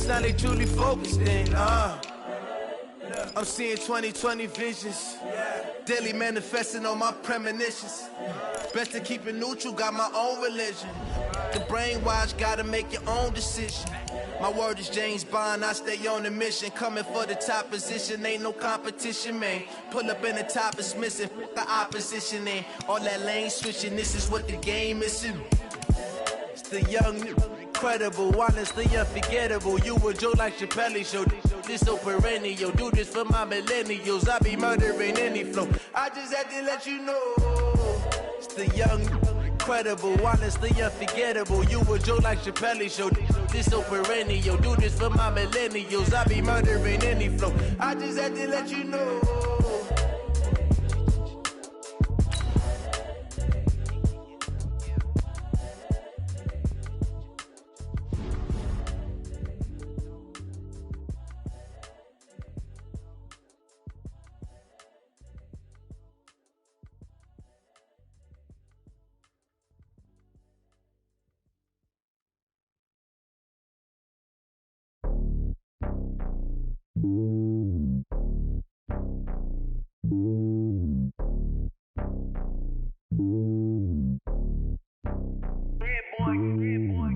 now they truly focused in. I'm seeing 2020 visions. Daily manifesting on my premonitions. Best to keep it neutral, got my own religion. The brainwash, gotta make your own decision. My word is James Bond, I stay on the mission. Coming for the top position, ain't no competition, man. Pull up in the top, it's missing, the opposition in. All that lane switching, this is what the game is in. It's the young, incredible, honestly unforgettable. You a Joe like Chappelle show. This so perennial, do this for my millennials. I be murdering any flow. I just had to let you know. It's the young, incredible, honestly unforgettable. You a Joe like Chappelle show. This so perennial, do this for my millennials. I be murdering any flow. I just had to let you know.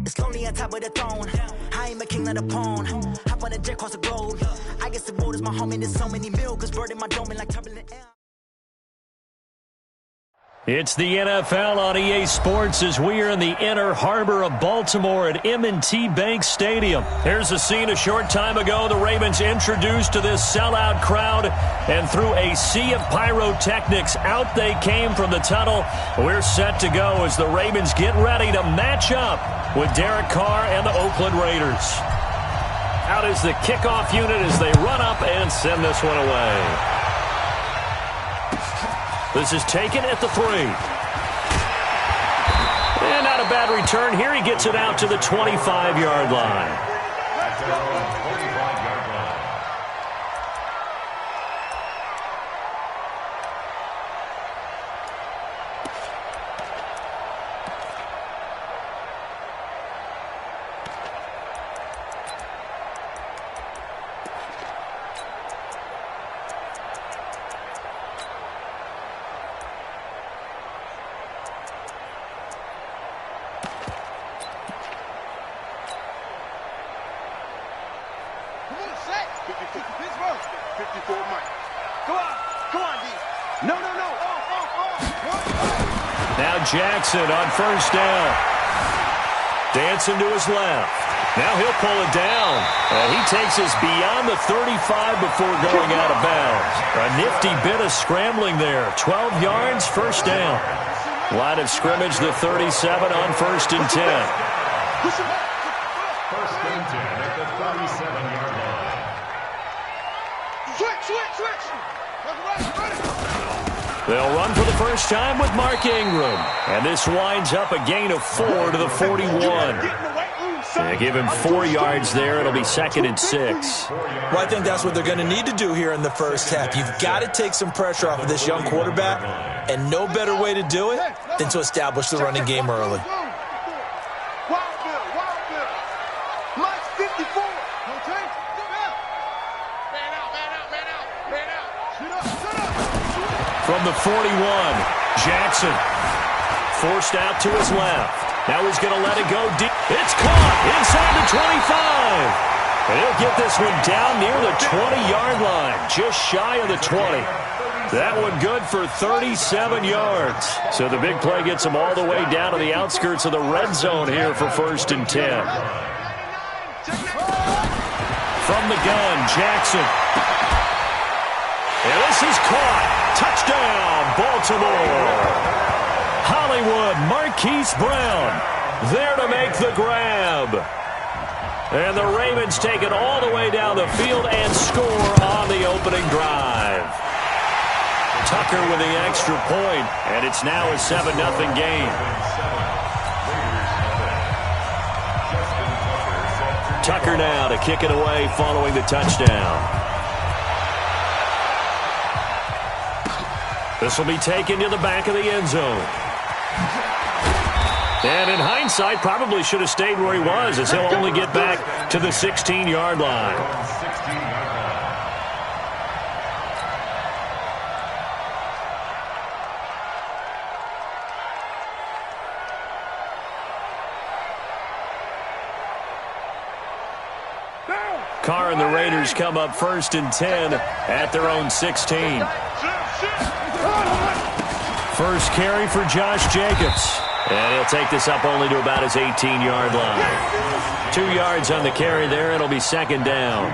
It's lonely on top of the throne. I am a king of the pawn. Hop on a jet across the globe. I guess the world is my home and there's so many milk. Bird in my dome and like turbulent air. It's the NFL on EA Sports as we are in the inner harbor of Baltimore at M&T Bank Stadium. Here's a scene a short time ago. The Ravens introduced to this sellout crowd, and through a sea of pyrotechnics, out they came from the tunnel. We're set to go as the Ravens get ready to match up with Derek Carr and the Oakland Raiders. Out is the kickoff unit as they run up and send this one away. This is taken at the 3. And not a bad return here. He gets it out to the 25-yard line. Now Jackson on first down. Dancing to his left. Now he'll pull it down. And he takes us beyond the 35 before going out of bounds. A nifty bit of scrambling there. 12 yards, first down. Line of scrimmage, the 37 on 1st and 10. First and 10 at the 37-yard line. They'll run for the first time with Mark Ingram. And this winds up a gain of 4 to the 41. They give him 4 yards there. It'll be 2nd and 6. Well, I think that's what they're going to need to do here in the first half. You've got to take some pressure off of this young quarterback, and no better way to do it than to establish the running game early. From the 41, Jackson forced out to his left. Now he's going to let it go deep. It's caught inside the 25. And he'll get this one down near the 20-yard line, just shy of the 20. That one good for 37 yards. So the big play gets him all the way down to the outskirts of the red zone here for 1st and 10. From the gun, Jackson. And this is caught. Touchdown, Baltimore. Hollywood, Marquise Brown there to make the grab. And the Ravens take it all the way down the field and score on the opening drive. Tucker with the extra point, and it's now a 7-0 game. Tucker now to kick it away following the touchdown. This will be taken to the back of the end zone. And in hindsight, probably should have stayed where he was, as he'll only get back to the 16-yard line. Carr and the Raiders come up 1st and 10 at their own 16. First carry for Josh Jacobs. And he'll take this up only to about his 18-yard line. 2 yards on the carry there. It'll be 2nd down.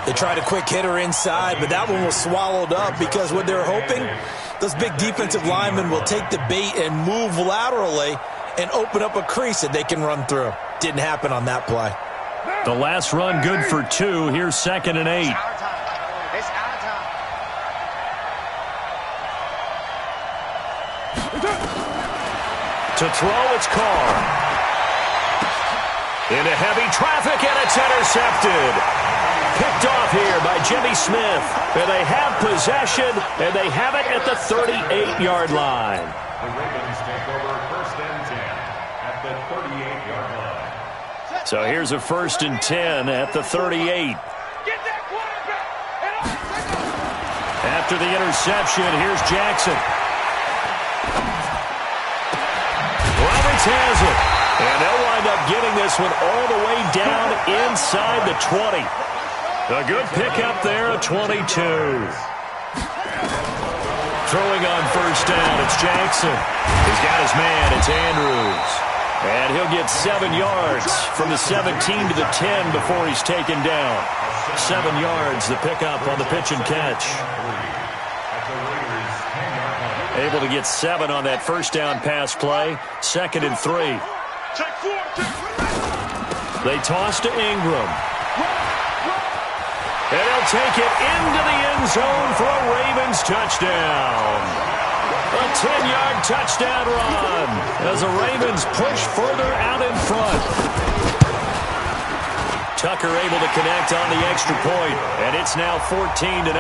They tried a quick hitter inside, but that one was swallowed up because what they're hoping, those big defensive linemen will take the bait and move laterally and open up a crease that they can run through. Didn't happen on that play. The last run good for 2. Here's 2nd and 8. To throw, it's Carr. Into heavy traffic, and it's intercepted. Picked off here by Jimmy Smith. And they have possession, and they have it at the 38-yard line. The Ravens take over 1st and 10 at the 38-yard line. So here's a 1st and 10 at the 38. After the interception, here's Jackson. Roberts has it. And they'll wind up getting this one all the way down inside the 20. A good pickup there at 22. Throwing on 1st down, it's Jackson. He's got his man, it's Andrews. And he'll get 7 yards from the 17 to the 10 before he's taken down. 7 yards, the pickup on the pitch and catch. Able to get 7 on that 1st down pass play. 2nd and 3. They toss to Ingram. And he'll take it into the end zone for a Ravens touchdown. A 10-yard touchdown run as the Ravens push further out in front. Tucker able to connect on the extra point, and it's now 14-0.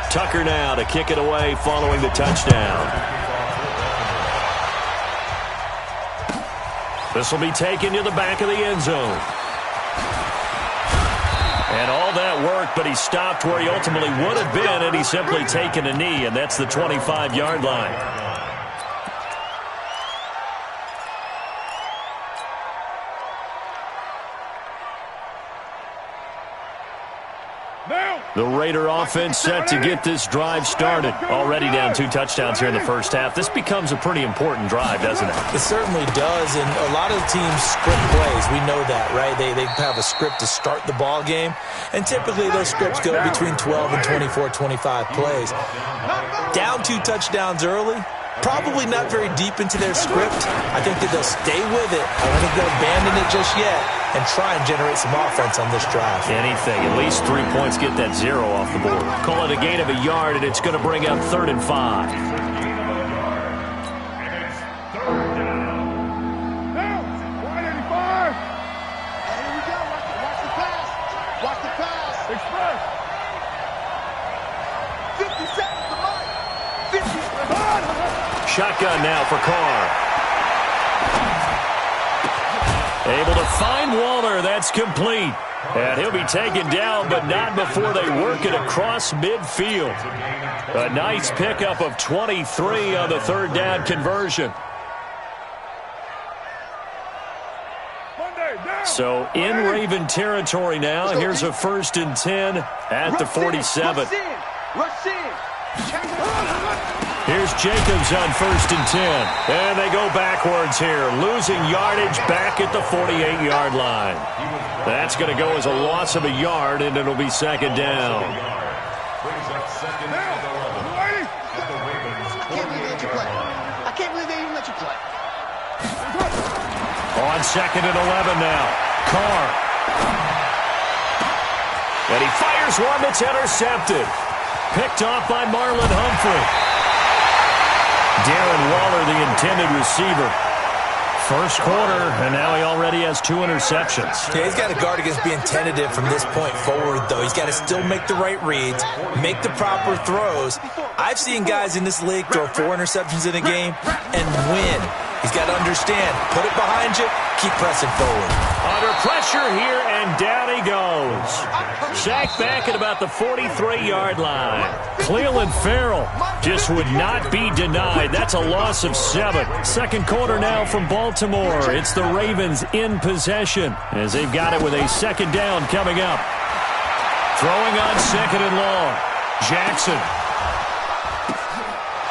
Tucker now to kick it away following the touchdown. This will be taken to the back of the end zone. And all that work, but he stopped where he ultimately would have been, and he's simply taken a knee, and that's the 25-yard line. The Raider offense set to get this drive started. Already down 2 touchdowns here in the first half. This becomes a pretty important drive, doesn't it? It certainly does, and a lot of teams script plays. We know that, right? They have a script to start the ball game, and typically those scripts go between 12 and 24, 25 plays. Down 2 touchdowns early, probably not very deep into their script. I think that they'll stay with it. I don't think they'll abandon it just yet and try and generate some offense on this drive. Anything. At least 3 points get that 0 off the board. Call it a gain of a yard, and it's going to bring up 3rd and 5. Shotgun now for Carr. Able to find Waller. That's complete. And he'll be taken down, but not before they work it across midfield. A nice pickup of 23 on the 3rd down conversion. So in Raven territory now. Here's a 1st and 10 at the 47. Here's Jacobs on 1st and 10. And they go backwards here, losing yardage back at the 48-yard line. That's going to go as a loss of a yard, and it'll be 2nd down. I can't believe they even let you play. On 2nd and 11 now. Carr. And he fires one that's intercepted. Picked off by Marlon Humphrey. Darren Waller, the intended receiver. First quarter, and now he already has 2 interceptions. Yeah, he's got to guard against being tentative from this point forward, though. He's got to still make the right reads, make the proper throws. I've seen guys in this league throw 4 interceptions in a game and win. He's got to understand, put it behind you, keep pressing forward. Under pressure here, and down he goes. Sacked back at about the 43-yard line. Cleveland Farrell just would not be denied. That's a loss of 7. Second quarter now from Baltimore. It's the Ravens in possession as they've got it with a second down coming up. Throwing on second and long. Jackson.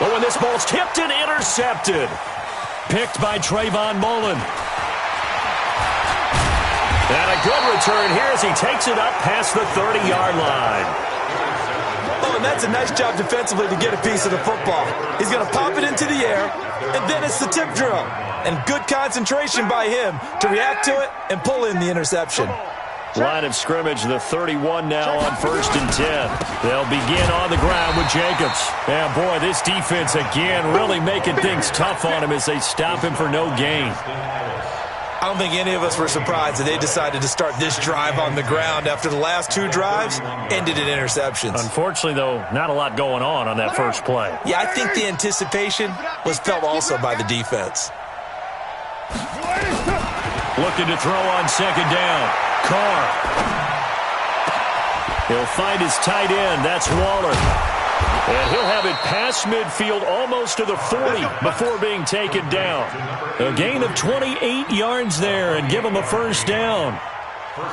But when this ball's tipped and intercepted. Picked by Trayvon Mullen. And a good return here as he takes it up past the 30-yard line. Oh, and that's a nice job defensively to get a piece of the football. He's going to pop it into the air, and then it's the tip drill. And good concentration by him to react to it and pull in the interception. Line of scrimmage, the 31 now on 1st and 10. They'll begin on the ground with Jacobs. And boy, this defense again really making things tough on him as they stop him for no gain. I don't think any of us were surprised that they decided to start this drive on the ground after the last 2 drives ended in interceptions. Unfortunately, though, not a lot going on that first play. Yeah, I think the anticipation was felt also by the defense. Looking to throw on second down. Carr. He'll find his tight end. That's Waller. And he'll have it past midfield almost to the 40 before being taken down. A gain of 28 yards there and give him a first down.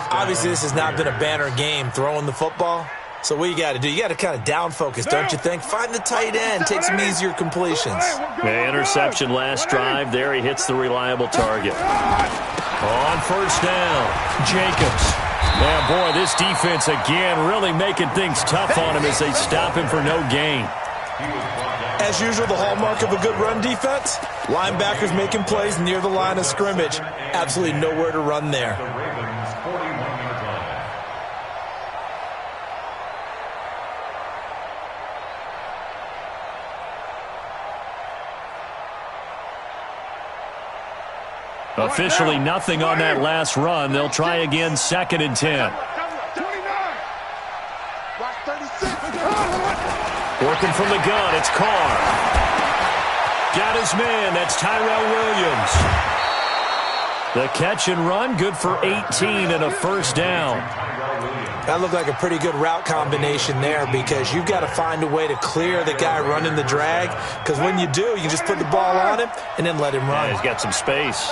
Obviously, this has not been a banner game throwing the football. So what you got to do, you got to kind of down focus, don't you think? Find the tight end, take some easier completions. Interception last drive. There he hits the reliable target. On first down, Jacobs. Man, boy, this defense again really making things tough on him as they stop him for no gain. As usual, the hallmark of a good run defense, linebackers making plays near the line of scrimmage. Absolutely nowhere to run there. Officially nothing on that last run. They'll try again, 2nd and 10. Working from the gun, it's Carr. Got his man, that's Tyrell Williams. The catch and run, good for 18 and a first down. That looked like a pretty good route combination there because you've got to find a way to clear the guy running the drag, because when you do, you just put the ball on him and then let him run. Yeah, he's got some space.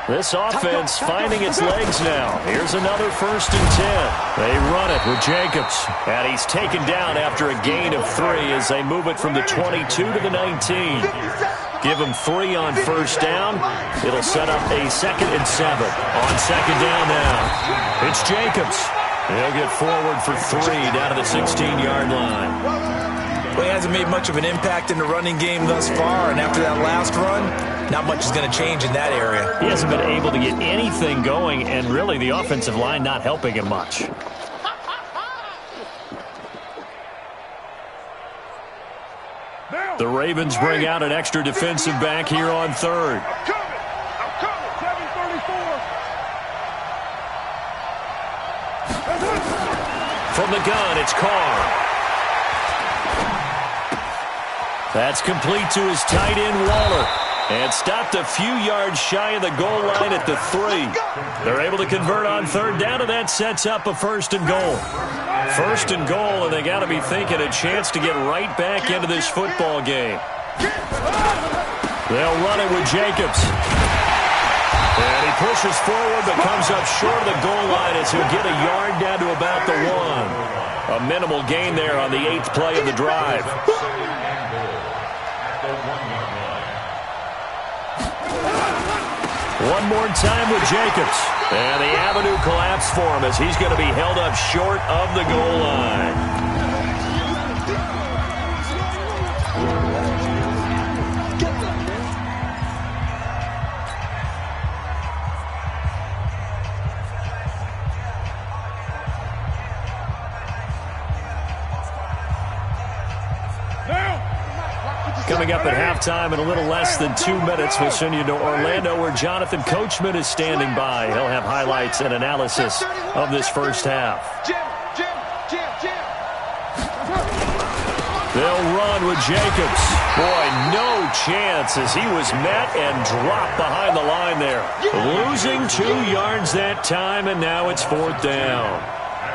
This offense finding its legs now. Here's another 1st and 10. They run it with Jacobs. And he's taken down after a gain of 3 as they move it from the 22 to the 19. Give him 3 on first down. It'll set up a 2nd and 7. On second down now, it's Jacobs. He'll get forward for 3 down to the 16-yard line. Well, he hasn't made much of an impact in the running game thus far, and after that last run, not much is going to change in that area. He hasn't been able to get anything going, and really the offensive line not helping him much. The Ravens bring out an extra defensive back here on 3rd. From the gun, it's Carr. That's complete to his tight end, Waller. And stopped a few yards shy of the goal line at the 3. They're able to convert on 3rd down, and that sets up a 1st and goal. 1st and goal, and they got to be thinking a chance to get right back into this football game. They'll run it with Jacobs. And he pushes forward but comes up short of the goal line as he'll get a yard down to about the 1. A minimal gain there on the 8th play of the drive. One more time with Jacobs. And the avenue collapsed for him as he's going to be held up short of the goal line. coming up at halftime in a little less than 2 minutes. We'll send you to Orlando, where Jonathan Coachman is standing by. He'll have highlights and analysis of this first half. They'll run with Jacobs. Boy, no chance as he was met and dropped behind the line there. Losing 2 yards that time, and now it's 4th down.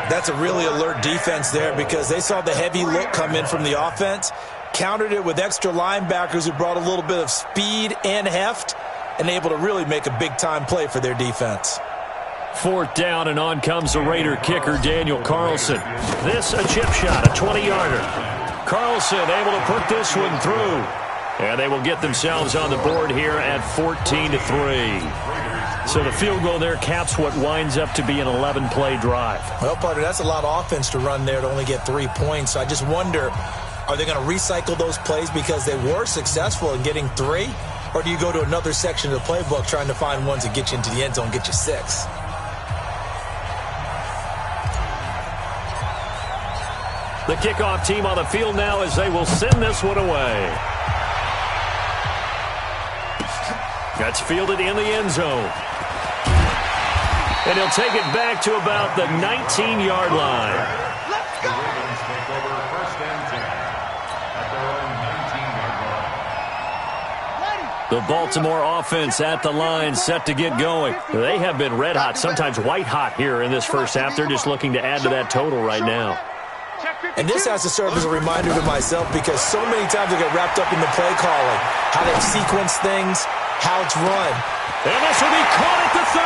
That's a really alert defense there because they saw the heavy look come in from the offense, countered it with extra linebackers who brought a little bit of speed and heft, and able to really make a big-time play for their defense. 4th down, and on comes the Raider kicker, Daniel Carlson. This a chip shot, a 20-yarder. Carlson able to put this one through. And they will get themselves on the board here at 14-3. So the field goal there caps what winds up to be an 11-play drive. Well, partner, that's a lot of offense to run there to only get 3 points. I just wonder, are they going to recycle those plays because they were successful in getting 3? Or do you go to another section of the playbook trying to find ones that get you into the end zone, get you 6? The kickoff team on the field now as they will send this one away. That's fielded in the end zone. And he'll take it back to about the 19-yard line. Let's go! The Ravens take over 1st and 10 at their own 19-yard line. The Baltimore offense at the line, set to get going. They have been red hot, sometimes white hot here in this first half. They're just looking to add to that total right now. And this has to serve as a reminder to myself because so many times I get wrapped up in the play calling, how they sequence things, how it's run. And this will be caught at the 30.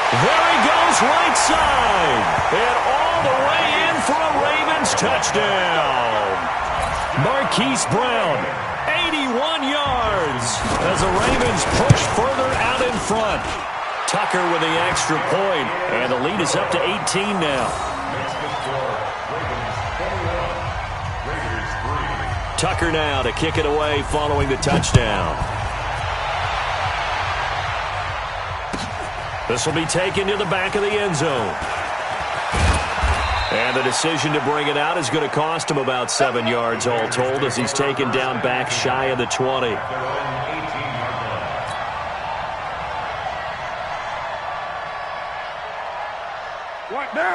There he goes, right side. And all the way in for a Ravens touchdown. Marquise Brown, 81 yards as the Ravens push further out in front. Tucker with the extra point, and the lead is up to 18 now. Tucker now to kick it away following the touchdown. This will be taken to the back of the end zone. And the decision to bring it out is going to cost him about 7 yards all told as he's taken down back shy of the 20.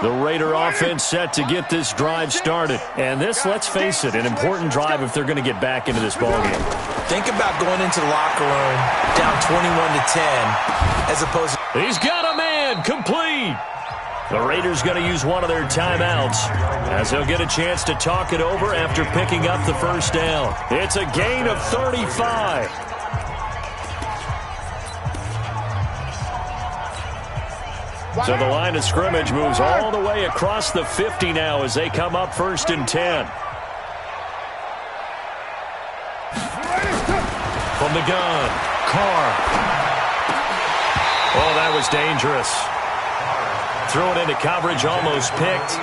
The Raider offense set to get this drive started. And this, let's face it, an important drive if they're going to get back into this ballgame. Think about going into the locker room down 21-10 as opposed to... He's got a man, complete. The Raiders going to use one of their timeouts as they'll get a chance to talk it over after picking up the first down. It's a gain of 35. So the line of scrimmage moves all the way across the 50 now as they come up 1st and 10. From the gun, Carr. Oh, that was dangerous. Throw it into coverage, almost picked,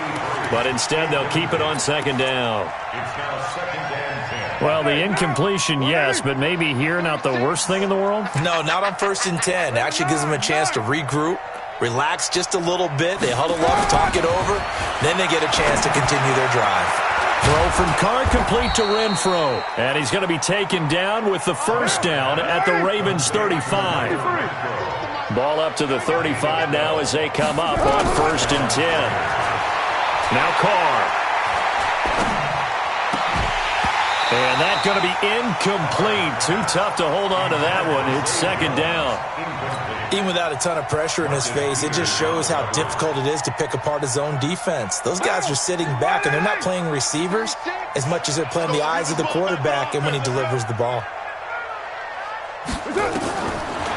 but instead they'll keep it on 2nd down. It's now 2nd and 10. Well, the incompletion, yes, but maybe here not the worst thing in the world? No, not on 1st and 10. It actually gives them a chance to regroup, relax just a little bit. They huddle up, talk it over. Then they get a chance to continue their drive. Throw from Carr complete to Renfro. And he's going to be taken down with the first down at the Ravens 35. Ball up to the 35 now as they come up on 1st and 10. Now Carr. And that's going to be incomplete. Too tough to hold on to that one. It's 2nd down. Even without a ton of pressure in his face, it just shows how difficult it is to pick apart his own defense. Those guys are sitting back, and they're not playing receivers as much as they're playing the eyes of the quarterback and when he delivers the ball.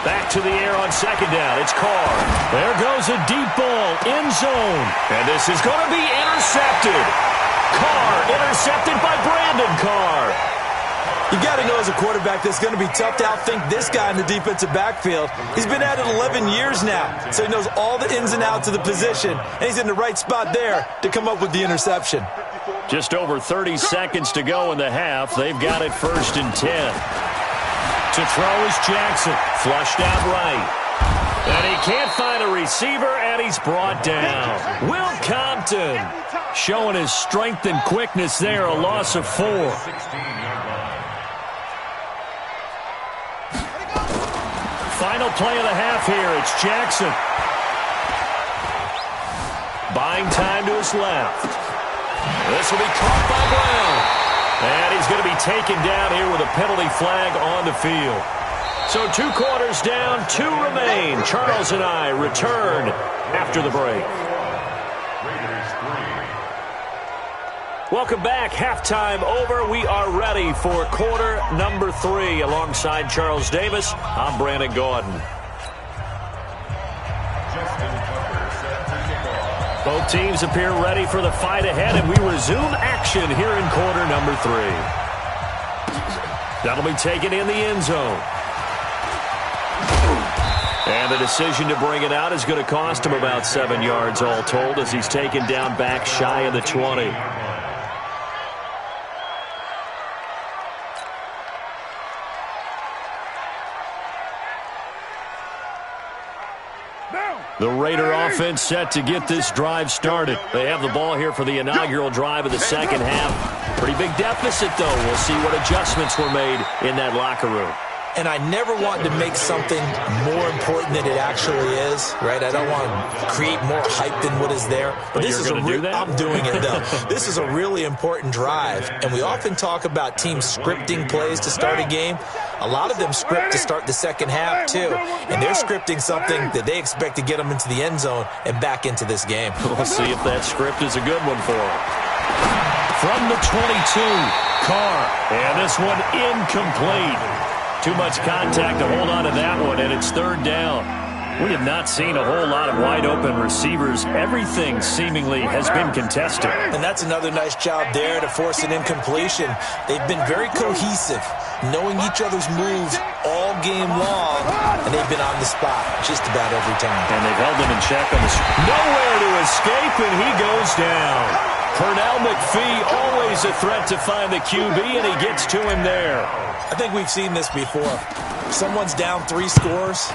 Back to the air on 2nd down. It's Carr. There goes a deep ball, end zone. And this is going to be intercepted. Carr intercepted by Brandon Carr. You got to know as a quarterback that's going to be tough to outthink this guy in the defensive backfield. He's been at it 11 years now, so he knows all the ins and outs of the position, and he's in the right spot there to come up with the interception. Just over 30 seconds to go in the half. They've got it 1st and 10. To throw is Jackson. Flushed out right. And he can't find a receiver, and he's brought down. Will Compton showing his strength and quickness there, a loss of 4. final play of the half here. It's Jackson. Buying time to his left. This will be caught by Brown. And he's going to be taken down here with a penalty flag on the field. So 2 quarters down, 2 remain. Charles and I return after the break. Welcome back. Halftime over. We are ready for quarter number 3. Alongside Charles Davis, I'm Brandon Gaudin. Both teams appear ready for the fight ahead, and we resume action here in quarter number 3. That'll be taken in the end zone. And the decision to bring it out is going to cost him about 7 yards all told as he's taken down back shy of the 20. The Raider offense set to get this drive started. They have the ball here for the inaugural drive of the second half. Pretty big deficit, though. We'll see what adjustments were made in that locker room. And I never want to make something more important than it actually is, right? I don't want to create more hype than what is there. But this is I'm doing it, though. This is a really important drive. And we often talk about teams scripting plays to start a game. A lot of them script to start the second half, too. And they're scripting something that they expect to get them into the end zone and back into this game. We'll see if that script is a good one for them. From the 22, Carr. And this one incomplete. Too much contact to hold on to that one, and it's third down. We have not seen a whole lot of wide-open receivers. Everything seemingly has been contested. And that's another nice job there to force an incompletion. They've been very cohesive, knowing each other's moves all game long, and they've been on the spot just about every time. And they've held him in check on the nowhere to escape, and he goes down. Pernell McPhee, always a threat to find the QB, and he gets to him there. I think we've seen this before. Someone's down 3 scores.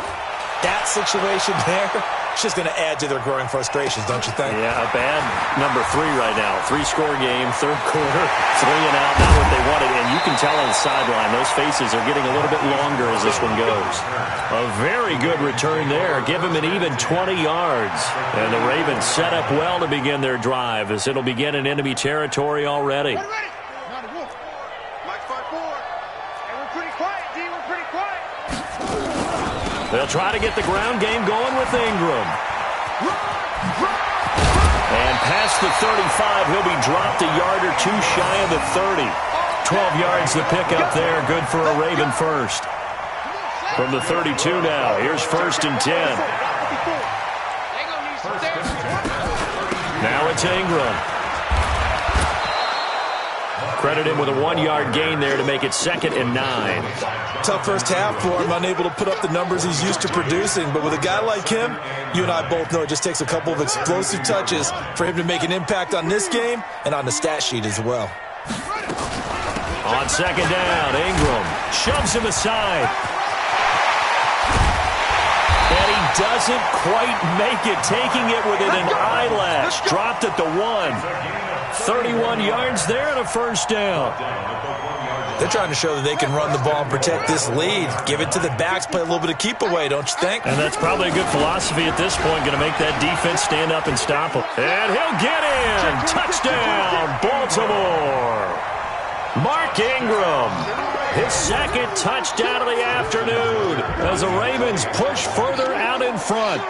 That situation there, it's just going to add to their growing frustrations, don't you think? Yeah, a bad number 3 right now. 3-score game, third quarter, 3 and out, not what they wanted. And you can tell on the sideline, those faces are getting a little bit longer as this one goes. A very good return there. Give him an even 20 yards. And the Ravens set up well to begin their drive as it'll begin in enemy territory already. They'll try to get the ground game going with Ingram. And past the 35, he'll be dropped a yard or 2 shy of the 30. 12 yards to pick up there, good for a Raven first. From the 32 now, here's 1st and 10. Now it's Ingram. Credit him with a 1-yard gain there to make it 2nd and 9. Tough first half for him, unable to put up the numbers he's used to producing. But with a guy like him, you and I both know it just takes a couple of explosive touches for him to make an impact on this game and on the stat sheet as well. On 2nd down, Ingram shoves him aside. And he doesn't quite make it, taking it within an eyelash. Dropped at the 1. 31 yards there and a first down. They're trying to show that they can run the ball and protect this lead. Give it to the backs, play a little bit of keep away, don't you think? And that's probably a good philosophy at this point, going to make that defense stand up and stop him. And he'll get in. Touchdown, Baltimore. Mark Ingram, his 2nd touchdown of the afternoon as the Ravens push further out in front.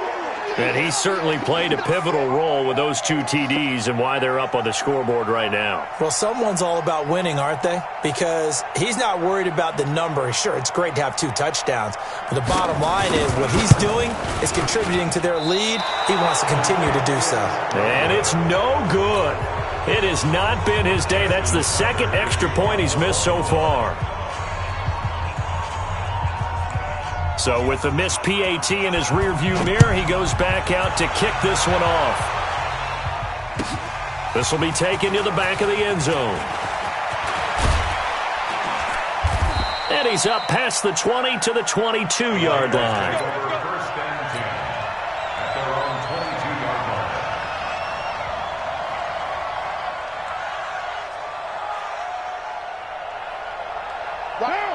And he certainly played a pivotal role with those 2 TDs and why they're up on the scoreboard right now. Well, someone's all about winning, aren't they? Because he's not worried about the number. Sure, it's great to have 2 touchdowns. But the bottom line is what he's doing is contributing to their lead. He wants to continue to do so. And it's no good. It has not been his day. That's the 2nd extra point he's missed so far. So with the missed PAT in his rearview mirror, he goes back out to kick this one off. This will be taken to the back of the end zone. And he's up past the 20 to the 22-yard line.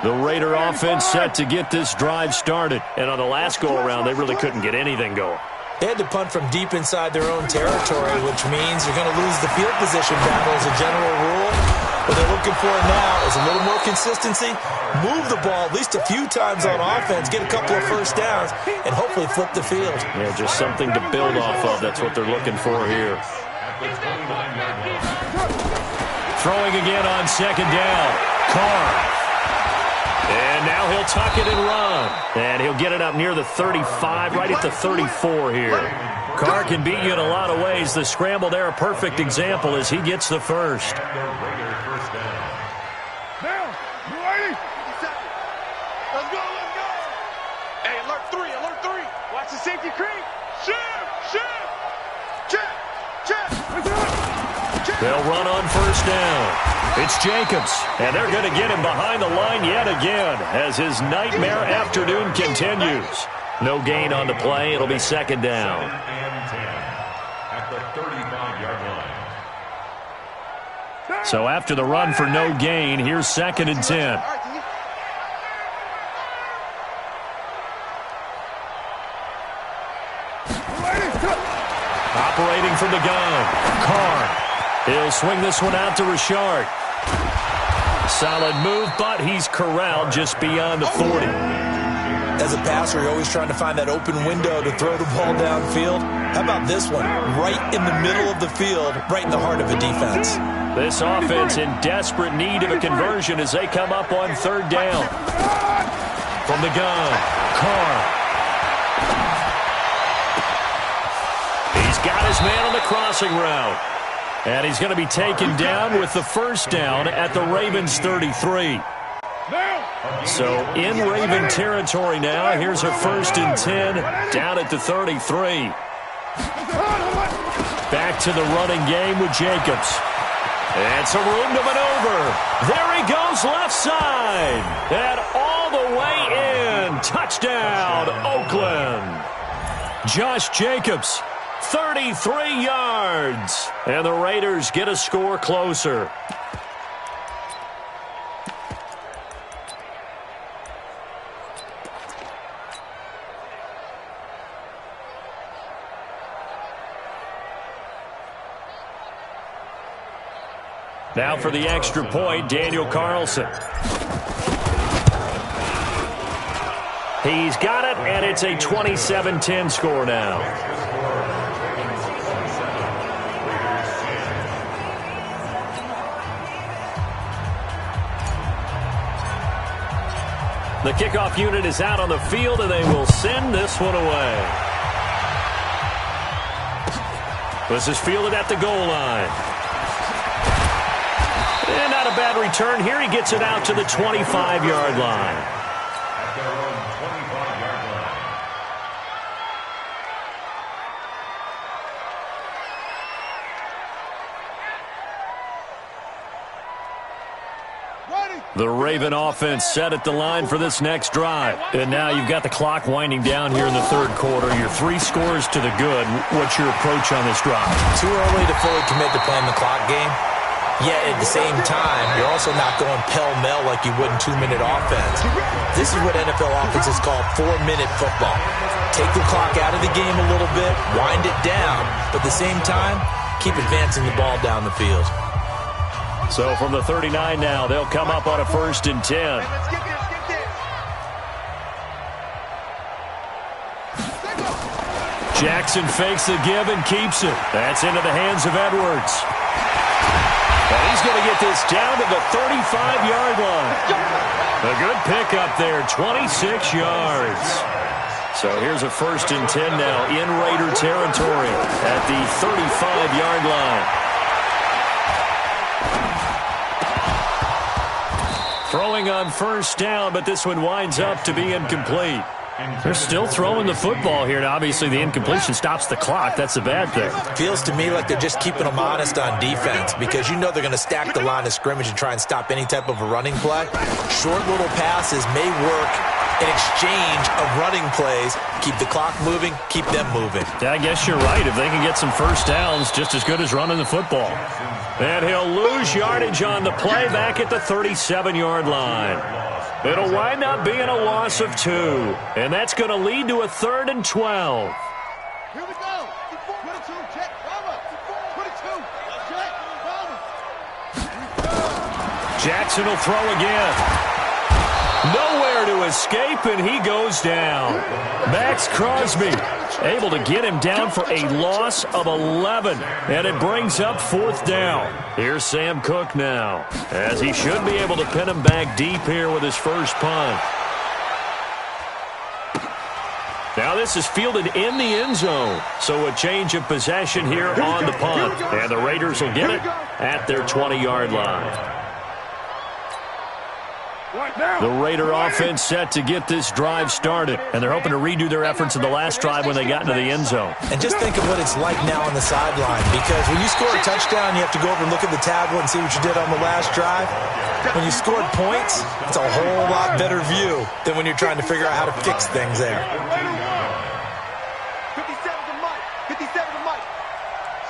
The The Raider offense set to get this drive started. And on the last go-around, they really couldn't get anything going. They had to punt from deep inside their own territory, which means you're going to lose the field position battle as a general rule. What they're looking for now is a little more consistency, move the ball at least a few times on offense, get a couple of first downs, and hopefully flip the field. Yeah, just something to build off of. That's what they're looking for here. Throwing again on second down. Carr. And now he'll tuck it and run. And he'll get it up near the 35, right at the 34 here. Carr can beat you in a lot of ways. The scramble there, a perfect example as he gets the first. Now, you ready? Let's go. Hey, alert three. Watch the safety creep. Shift. Check. They'll run on first down. It's Jacobs, and they're going to get him behind the line yet again as his nightmare afternoon continues. No gain on the play. It'll be second down. At the 35-yard line. So after the run for no gain, here's second and 10. Operating from the gun, Carr. He'll swing this one out to Richard. Solid move, but he's corralled just beyond the 40. As a passer, you're always trying to find that open window to throw the ball downfield. How about this one? Right in the middle of the field, right in the heart of a defense. This offense in desperate need of a conversion as they come up on third down. From the gun, Carr. He's got his man on the crossing route. And he's going to be taken down with the first down at the Ravens 33. So in Raven territory now, here's a first and 10 down at the 33. Back to the running game with Jacobs. It's a room to maneuver. There he goes left side. And all the way in. Touchdown, Oakland. Josh Jacobs. 33 yards. And the Raiders get a score closer. Now for the extra point, Daniel Carlson. He's got it, and it's a 27-10 score now. The kickoff unit is out on the field, and they will send this one away. This is fielded at the goal line. And not a bad return here. He gets it out to the 25-yard line. At their own 25-yard line. The Raven offense set at the line for this next drive. And now you've got the clock winding down here in the third quarter. Your 3 scores to the good. What's your approach on this drive? Too early to fully commit to playing the clock game. Yet at the same time, you're also not going pell-mell like you would in 2-minute offense. This is what NFL offenses call 4-minute football. Take the clock out of the game a little bit, wind it down, but at the same time, keep advancing the ball down the field. So from the 39 now, they'll come up on a first and 10. Jackson fakes the give and keeps it. That's into the hands of Edwards. And he's going to get this down to the 35-yard line. A good pickup there, 26 yards. So here's a first and 10 now in Raider territory at the 35-yard line. Throwing on first down, but this one winds up to be incomplete. They're still throwing the football here. Now, obviously, the incompletion stops the clock. That's a bad thing. Feels to me like they're just keeping them honest on defense because you know they're going to stack the line of scrimmage and try and stop any type of a running play. Short little passes may work in exchange of running plays. Keep the clock moving, keep them moving. I guess you're right. If they can get some first downs, just as good as running the football. And he'll lose yardage on the play back at the 37-yard line. It'll wind up being a loss of 2. And that's going to lead to a 3rd and 12. Here we go. 22, check, cover. 22, check, cover. Jackson will throw again. Nowhere to escape, and he goes down. Max Crosby able to get him down for a loss of 11, and it brings up 4th down. Here's Sam Cook now, as he should be able to pin him back deep here with his first punt. Now this is fielded in the end zone, so a change of possession here on the punt, and the Raiders will get it at their 20-yard line. The Raider offense set to get this drive started, and they're hoping to redo their efforts in the last drive when they got into the end zone. And just think of what it's like now on the sideline, because when you score a touchdown, you have to go over and look at the tablet and see what you did on the last drive. When you scored points, it's a whole lot better view than when you're trying to figure out how to fix things there. 57 to Mike. 57 to Mike.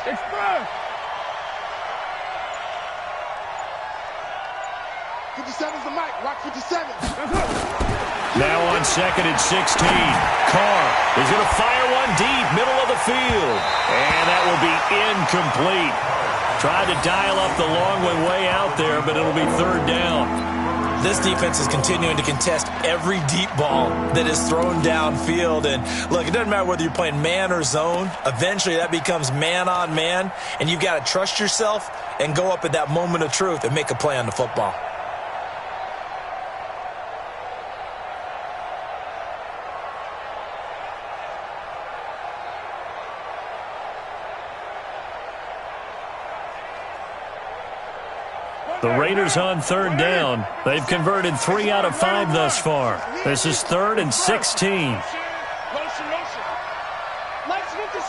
Express. 57's the Mike. Rock 57. Now on 2nd and 16. Carr is going to fire one deep, middle of the field. And that will be incomplete. Tried to dial up the long one way out there, but it'll be 3rd down. This defense is continuing to contest every deep ball that is thrown downfield. And look, it doesn't matter whether you're playing man or zone. Eventually that becomes man on man, and you've got to trust yourself and go up at that moment of truth and make a play on the football. The Raiders on 3rd down. They've converted 3 out of 5 thus far. This is 3rd and 16. Motion.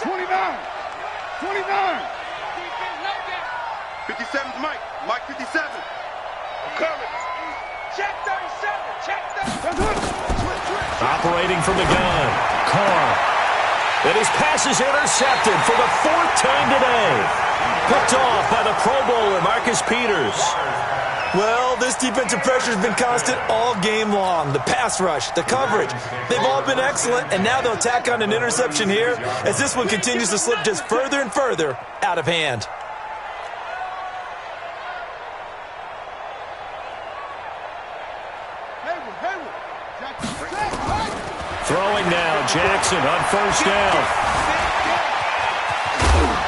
29. 29. 57's Mike. Mike 57. I'm coming. Check 37. Check 37. Operating from the gun. Carr. And his pass is intercepted for the 4th time today. Picked off by the Pro Bowler, Marcus Peters. Well, this defensive pressure has been constant all game long. The pass rush, the coverage, they've all been excellent, and now they'll tack on an interception here as this one continues to slip just further and further out of hand. Throwing now, Jackson on 1st down.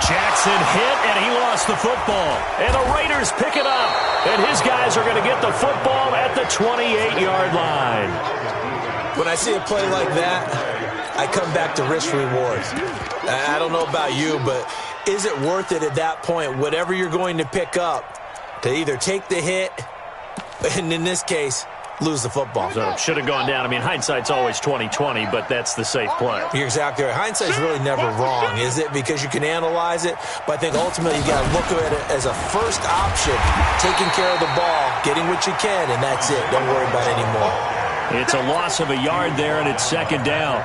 Jackson hit, and he lost the football. And the Raiders pick it up. And his guys are going to get the football at the 28-yard line. When I see a play like that, I come back to risk rewards. I don't know about you, but is it worth it at that point, whatever you're going to pick up, to either take the hit, and in this case, lose the football? So should have gone down. I mean, hindsight's always 20/20, but that's the safe play. You're exactly right. Hindsight's really never wrong, is it? Because you can analyze it, but I think ultimately you got to look at it as a first option, taking care of the ball, getting what you can, and that's it. Don't worry about it anymore. It's a loss of a yard there, and it's 2nd down.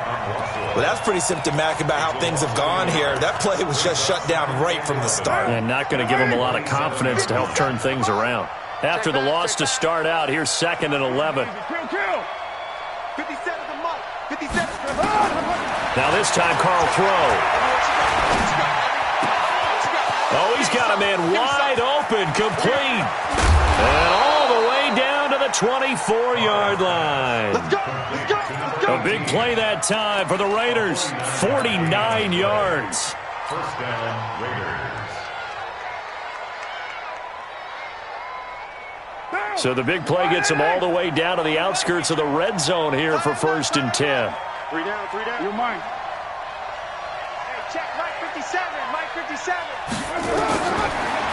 Well, that's pretty symptomatic about how things have gone here. That play was just shut down right from the start. And not going to give them a lot of confidence to help turn things around. After the loss to start out, here's 2nd and 11. 57 to Mike. 57. Now this time, Carl throw. Oh, he's got a man wide open, complete. And all the way down to the 24-yard line. Let's go. Let's go. Let's go. A big play that time for the Raiders. 49 yards. 1st down, Raiders. So the big play gets them all the way down to the outskirts of the red zone here for 1st and 10. 3 down, 3 down. You're mine. Hey, check Mike 57. Mike 57.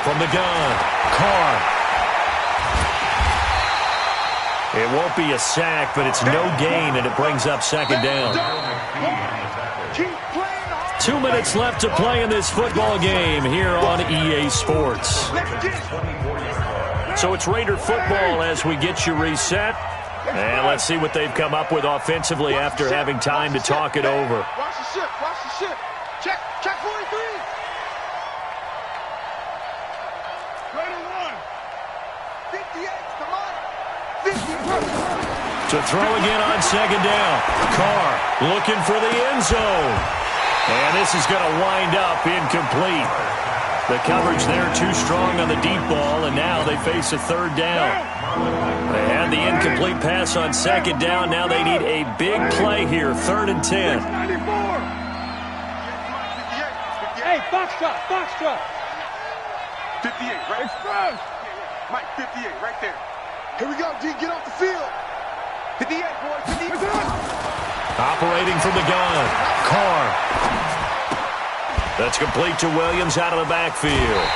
From the gun, Carr. It won't be a sack, but it's no gain, and it brings up 2nd down. Keep playing hard. 2 minutes left to play in this football game here on EA Sports. Let's get it. So it's Raider football as we get you reset. And let's see what they've come up with offensively after having time to talk it over. Watch the ship. Watch the ship. Check 43. To throw again on second down. Carr looking for the end zone. And this is going to wind up incomplete. The coverage there too strong on the deep ball, and now they face a third down. They had the incomplete pass on second down. Now they need a big play here, 3rd and 10. Hey, Foxtrot, Foxtrot. 58, right? Express. Mike, 58, right there. Here we go, G, get off the field. 58, boys, 58. Operating from the gun, Carr. That's complete to Williams out of the backfield.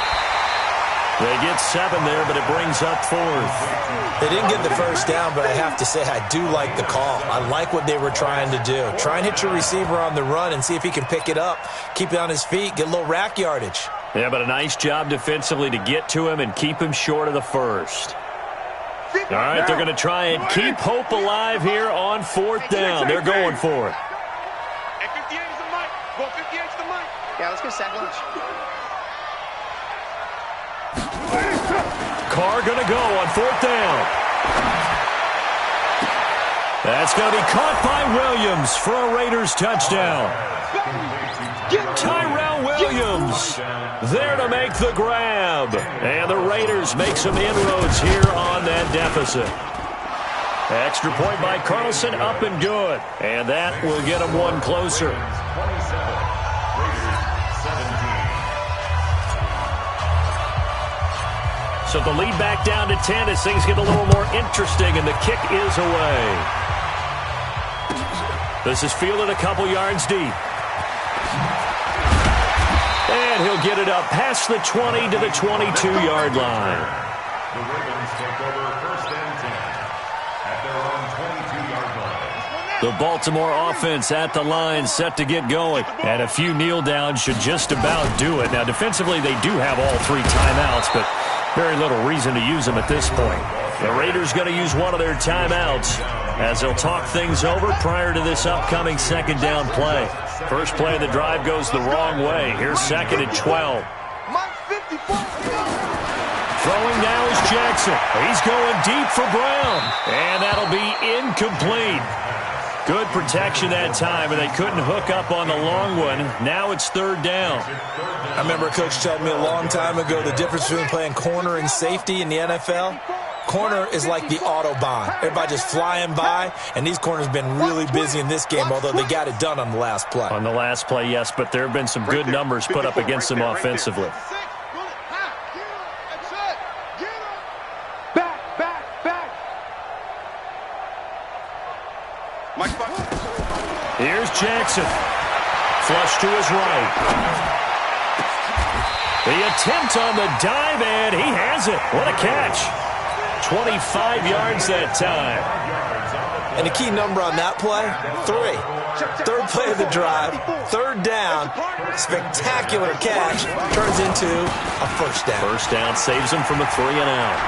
They get 7 there, but it brings up 4th. They didn't get the first down, but I have to say I do like the call. I like what they were trying to do. Try and hit your receiver on the run and see if he can pick it up, keep it on his feet, get a little rack yardage. Yeah, but a nice job defensively to get to him and keep him short of the first. All right, they're going to try and keep hope alive here on 4th down. They're going for it. Hey, 58 is the mic. Go 58 is the mic. Yeah, let's go sack lunch. Carr going to go on 4th down. That's going to be caught by Williams for a Raiders touchdown. Tyrell Williams there to make the grab. And the Raiders make some inroads here on that deficit. Extra point by Carlson, up and good. And that will get them one closer. So the lead back down to 10 as things get a little more interesting, and the kick is away. This is fielded a couple yards deep. And he'll get it up past the 20 to the 22-yard line. The Ravens take over 1st and 10 at their own 22-yard line. The Baltimore offense at the line, set to get going. And a few kneel downs should just about do it. Now, defensively, they do have all 3 timeouts, but very little reason to use them at this point. The Raiders going to use one of their timeouts as they'll talk things over prior to this upcoming second down play. First play of the drive goes the wrong way. Here's 2nd and 12. Throwing now is Jackson. He's going deep for Brown. And that'll be incomplete. Good protection that time, and they couldn't hook up on the long one. Now it's 3rd down. I remember Coach telling me a long time ago the difference between playing corner and safety in the NFL. Corner is like the Autobahn. Everybody just flying by, and these corners have been really busy in this game, although they got it done on the last play. On the last play, yes, but there have been some good numbers put up against them offensively. Here's Jackson. Flush to his right. The attempt on the dive, and he has it. What a catch. 25 yards that time. And the key number on that play, 3. 3rd play of the drive, 3rd down, spectacular catch, turns into a 1st down. 1st down saves him from a 3-and-out.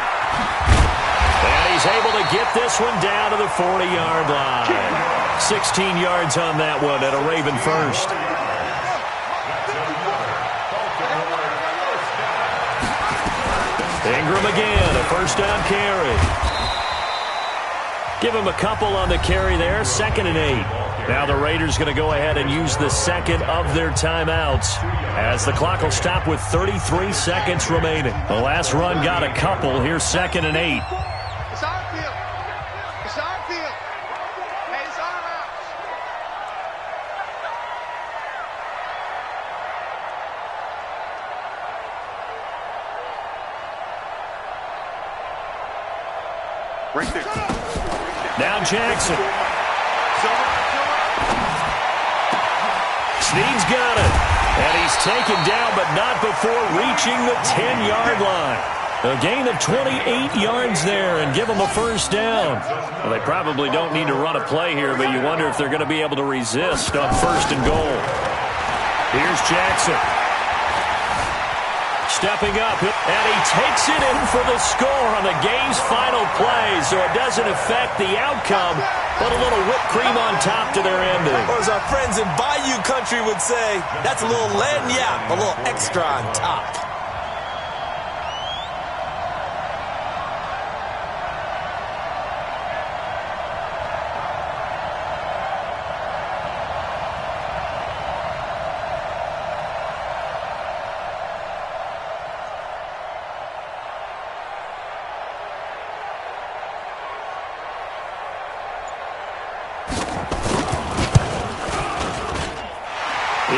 And he's able to get this one down to the 40-yard line. 16 yards on that one at a Raven first. Ingram again, a 1st down carry. Give him a couple on the carry there, 2nd and 8. Now the Raiders going to go ahead and use the 2nd of their timeouts as the clock will stop with 33 seconds remaining. The last run got a couple. Here's 2nd and 8. It's our field. It's our field. Hey, it's our house. Right there. Now Jackson. Snead's got it. And he's taken down, but not before reaching the 10-yard line. A gain of 28 yards there and give them a 1st down. Well, they probably don't need to run a play here, but you wonder if they're going to be able to resist on 1st and goal. Here's Jackson. Stepping up, and he takes it in for the score on the game's final play, so it doesn't affect the outcome, but a little whipped cream on top to their ending. Or as our friends in Bayou Country would say, that's a little lagniappe, a little extra on top.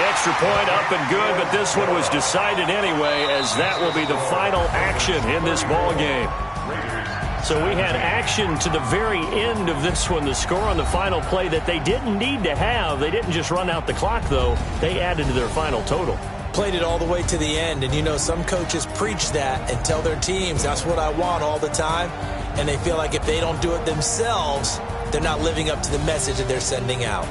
extra point up and good, but this one was decided anyway, as that will be the final action in this ball game. So we had action to the very end of this one, the score on the final play that they didn't need to have. They didn't just run out the clock, though. They added to their final total. Played it all the way to the end, and you know some coaches preach that and tell their teams, that's what I want all the time, and they feel like if they don't do it themselves, they're not living up to the message that they're sending out.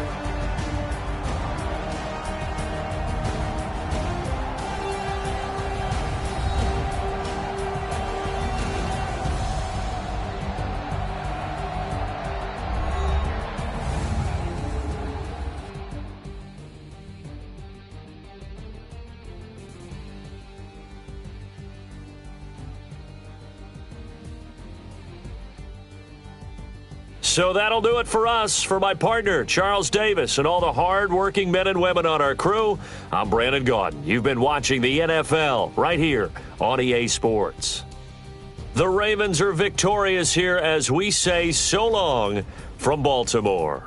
So that'll do it for us. For my partner, Charles Davis, and all the hard-working men and women on our crew, I'm Brandon Gaudin. You've been watching the NFL right here on EA Sports. The Ravens are victorious here as we say so long from Baltimore.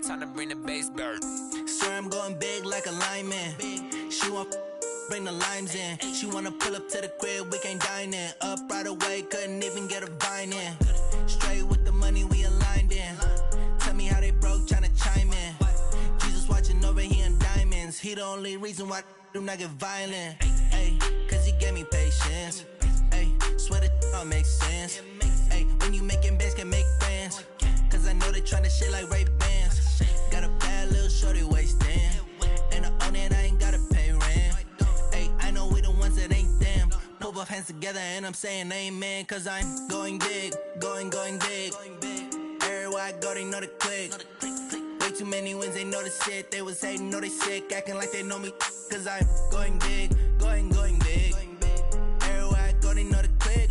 Time to bring the bass bird. Swear I'm going big like a lineman. She want bring the limes in. She wanna pull up to the crib, we can't dine in. Up right away, couldn't even get a vine in. Straight with the money we aligned in. Tell me how they broke, tryna chime in. Jesus watching over here in diamonds. He the only reason why I do not get violent. Ay, cause he gave me patience. Ay, swear that all makes sense. Ay, when you making bands, can make friends. Cause I know they tryna shit like Ray-Bans. Got a bad little shorty wasting. And I own it, I ain't gotta pay rent. Ay, I know we the ones that ain't them. Pull both hands together and I'm saying amen. Cause I'm going big, going big. Everywhere I go, they know the click. Way too many wins, they know the shit. They was hating, know they sick, acting like they know me. Cause I'm going big, going big. Everywhere I go, they know the click.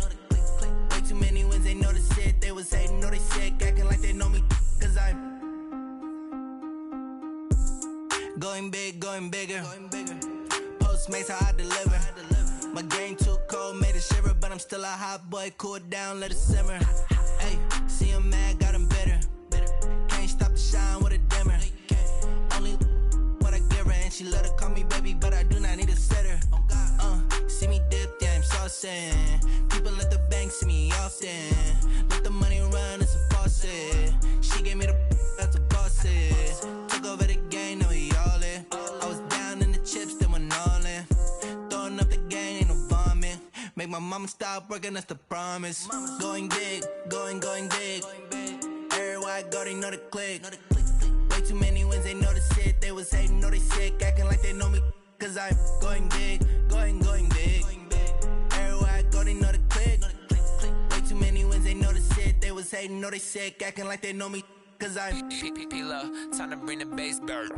Way too many wins, they know the shit. They was hating, know they sick, acting like they know me. Cause I'm going big, going bigger. Postmates how I deliver. My game too cold, made it shiver. But I'm still a hot boy, cool it down, let it simmer. Hey, see him mad, got him bitter. Can't stop the shine with a dimmer. Only what I give her, and she love to call me baby, but I do not need a sitter. See me dip, yeah, I'm saucing. People at the bank see me often. Let the money run, it's a faucet. She gave me the that's a boss it. Took over the game, now we all in. I was down in the chips, then went all in. Throwing up the game, ain't no vomit. Make my mama stop working, that's the promise. Going big, going big. Everywhere I go, they know the click. Way too many wins, they know the shit. They was hating, know they sick, acting like they know me. Cause I'm going big, going big. Everywhere I go, they know the click. Way too many wins, they know the shit. They was hating, know they sick, acting like they know me. Cause I'm time to bring the bass bird.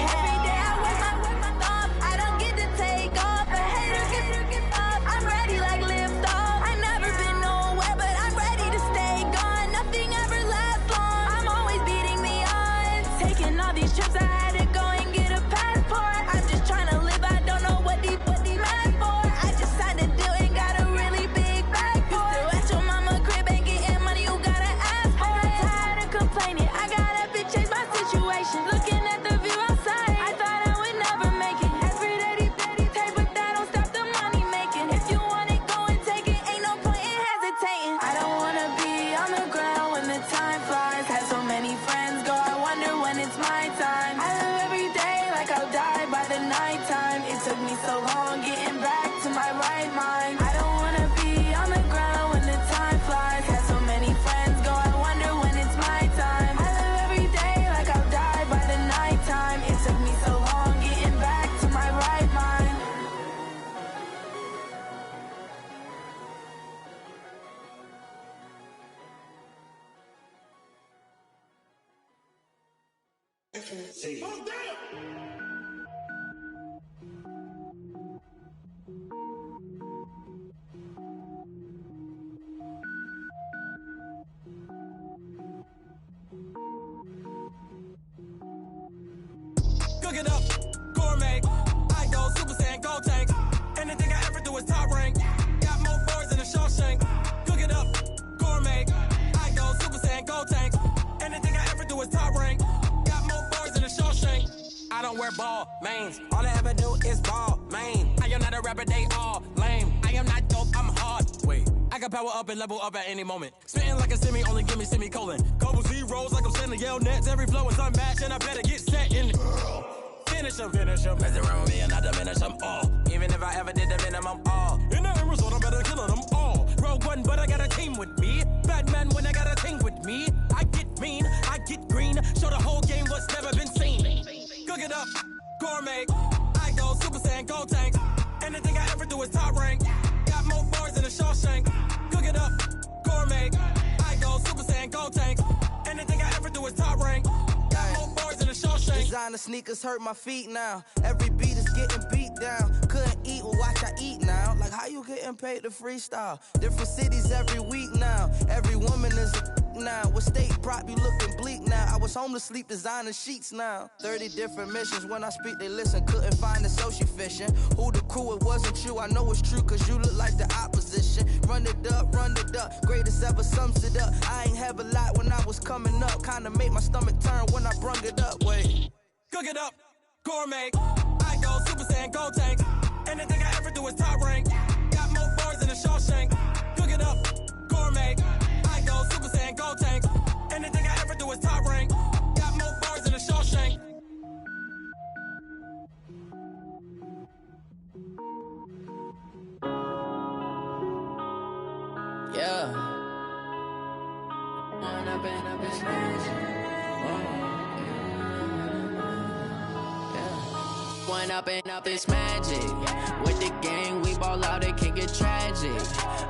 Every day I work my thumb. I don't get to take off. A hater get don't wear ball mains. All I ever do is ball, man. I am not a rapper, they all lame. I am not dope, I'm hard. Wait, I can power up and level up at any moment. Spitting like a semi, only give me semicolon. Couple zeros like I'm sending yell nets. Every flow is unmatched, and I better get set in. Finish them. Mess around with me and I diminish them all. Even if I ever did the minimum, all. In the end result, I'm better killing them all. Rogue One, but I got a team with me. Batman when I got a team with me. I get mean, I get green. Show the whole game what's never been seen. Cook it up, gourmet. I go Super Saiyan, go tank. Anything I ever do is top rank. Got more bars than a Shawshank. Cook it up, gourmet. I go Super Saiyan, go tank. Anything I ever do is top rank. Got more bars than a Shawshank. Designer sneakers hurt my feet now. Every beat is getting beat down. Couldn't eat, well watch I eat now. Like how you getting paid to freestyle? Different cities every week now. Every woman is a now. With state prop, you looking bleak now. I was home to sleep designing sheets now. 30 different missions. When I speak, they listen. Couldn't find the social fishing. Who the crew, it wasn't you. I know it's true, cause you look like the opposition. Run it up. Greatest ever sums it up. I ain't have a lot when I was coming up. Kinda made my stomach turn when I brung it up. Wait. Cook it up, gourmet. I go Super Saiyan, go tank. Anything I ever do is top rank. Got more bars than a Shawshank. Cook it up, gourmet. I go Super Saiyan, go tank. Anything I ever do is top rank. Got more bars than a Shawshank. Yeah. When I've been up this When up this magic. With the gang, we ball out, it can get tragic.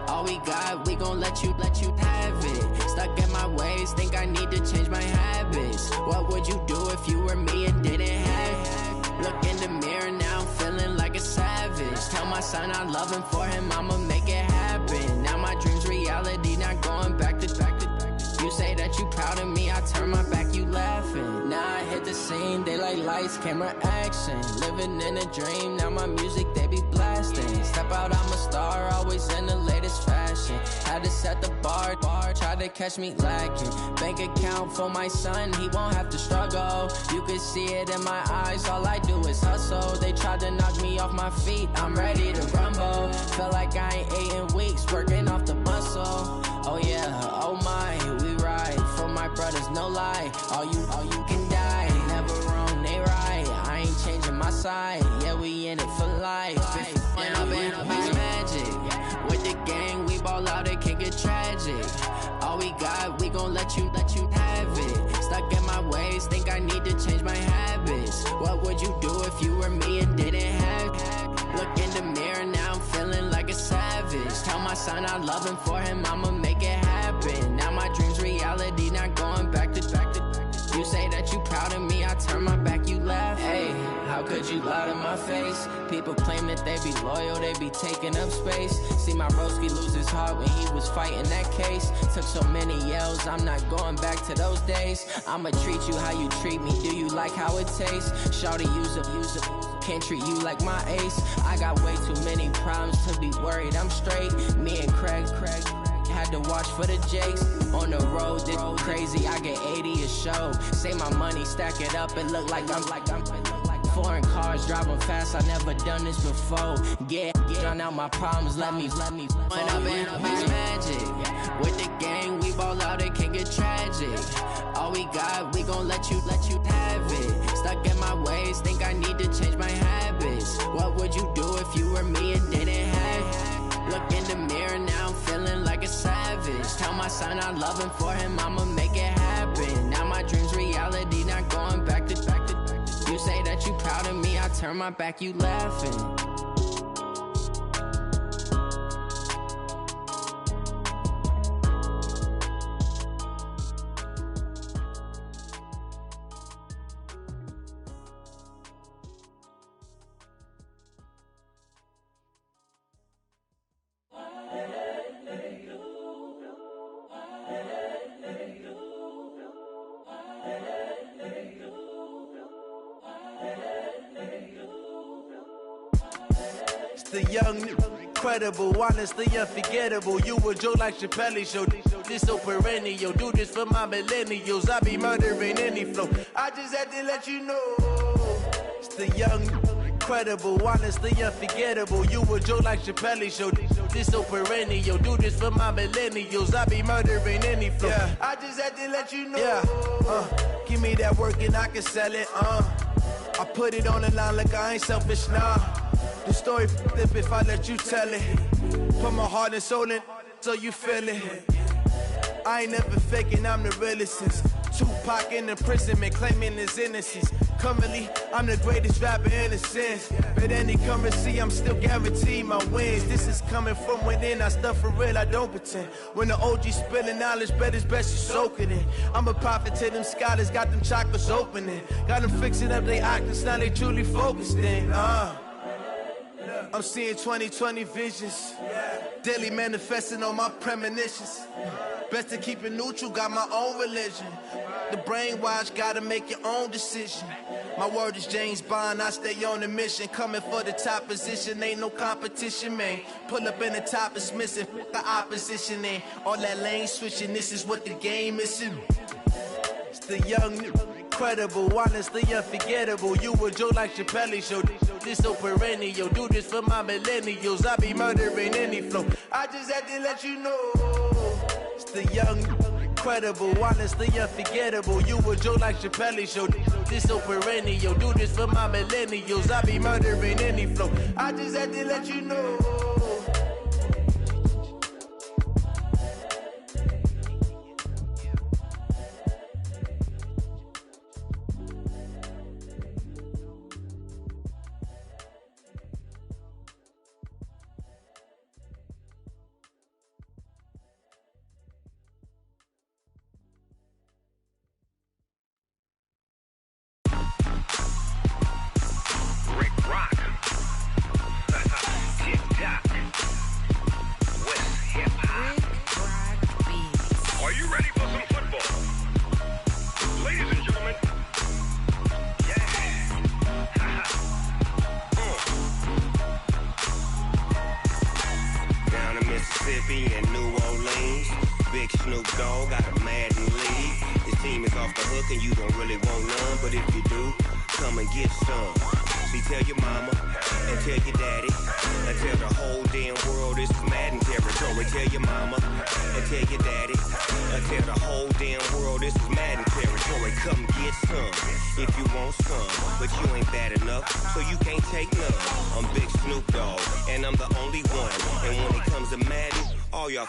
All we got, we gon' let you have it. Stuck in my ways, think I need to change my habits. What would you do if you were me and didn't have it? Look in the mirror, now I'm feeling like a savage. Tell my son I love him, for him I'ma make it happen. Now my dream's reality, not going back to. You say that you proud of me, I turn my back, you laughing. Now I hit the scene, daylight lights, camera action. Living in a dream, now my music, they be blasting. Step out, I'm a star, always in the latest fashion. Had to set the bar, try to catch me lacking. Bank account for my son, he won't have to struggle. You can see it in my eyes, all I do is hustle. They tried to knock me off my feet, I'm ready to rumble. Feel like I ain't ate in weeks, working off the muscle. Oh yeah, oh my, we ride for my brothers, no lie. All you can die, never wrong, they right. I ain't changing my side, yeah, we in it for life. When I've been up this magic. With the gang, we ball out, it can get tragic. All we got, we gon' let you have it. Stuck in my ways, think I need to change my habits. What would you do if you were me and didn't have it? Look in the mirror, now I'm feeling like a savage. Tell my son I love him, for him I'ma make it happen. Now my dream's reality, not going back to. You say that you proud of me, I turn my back, you laugh. Hey, how could you lie to my face? People claim that they be loyal, they be taking up space. See my broski lose his heart when he was fighting that case. Took so many yells, I'm not going back to those days. I'ma treat you how you treat me, do you like how it tastes? Shawty, use up. Can't treat you like my ace. I got way too many problems to be worried, I'm straight. Me and Craig had to watch for the Jakes. On the road, this crazy, I get 80 a show. Say my money, stack it up, and look like I'm foreign cars, driving fast, I never done this before. Get drown out my problems, let me When I've been up this magic. With the gang, we ball out, it can get tragic. All we got, we gon' let you have it. Stuck in my ways, think I need to change my habits. What would you do if you were me and didn't have it? Look in the mirror, now I'm feeling like a savage. Tell my son I love him, for him I'ma make it happen. Now my dream's reality, not going back to. You say that you proud of me, I turn my back, you laughing. The young, incredible, honestly unforgettable. You a joke like Chappelle show. This so perennial. Do this for my millennials. I be murdering any flow. I just had to let you know. The young, incredible, honestly unforgettable. You a Joe like Chappelle show. This so perennial. Do this for my millennials. I be murdering any flow. Yeah. I just had to let you know. Yeah. Give me that work and I can sell it. I put it on the line like I ain't selfish, nah. The story flip if I let you tell it. Put my heart and soul in so you feel it. I ain't never faking, I'm the realest since Tupac in imprisonment, claiming his innocence. Currently, I'm the greatest rapper in a sense. But any currency, I'm still guaranteed my wins. This is coming from within, I stuff for real, I don't pretend. When the OG spilling knowledge, bet it's best you soak it in. I'm a prophet to them scholars, got them chakras opening. Got them fixing up their octaves, now they truly focused in. I'm seeing 2020 visions. Daily manifesting on my premonitions. Best to keep it neutral, got my own religion. The brainwash, gotta make your own decision. My word is James Bond, I stay on a mission. Coming for the top position, ain't no competition, man. Pull up in the top is missing, the opposition ain't. All that lane switching, this is what the game is. It's the young, incredible, honestly unforgettable. You a Joe like Chappelle show. This so perennial. Do this for my millennials. I be murdering any flow. I just had to let you know. It's the young, incredible, honestly unforgettable. You a Joe like Chappelle show. This so perennial. Do this for my millennials. I be murdering any flow. I just had to let you know.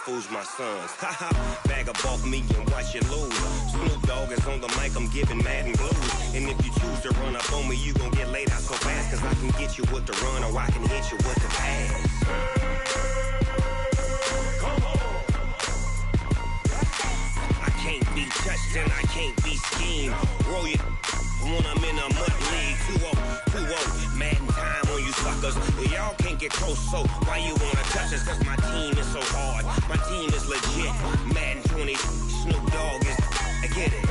Fools my sons. Haha, bag up off me and watch you lose. Snoop Dogg is on the mic, I'm giving Madden blues. And if you choose to run up on me, you gon' get laid out so fast. Cause I can get you with the run or I can hit you with the pass. I can't be touched and I can't be schemed. Roll you when I'm in a mud league. 2-0, Madden time on you suckers. Y'all can't get close, so why you wanna touch us? Cause my team is so hard. My team is legit. Madden 20, Snoop Dogg is. I get it.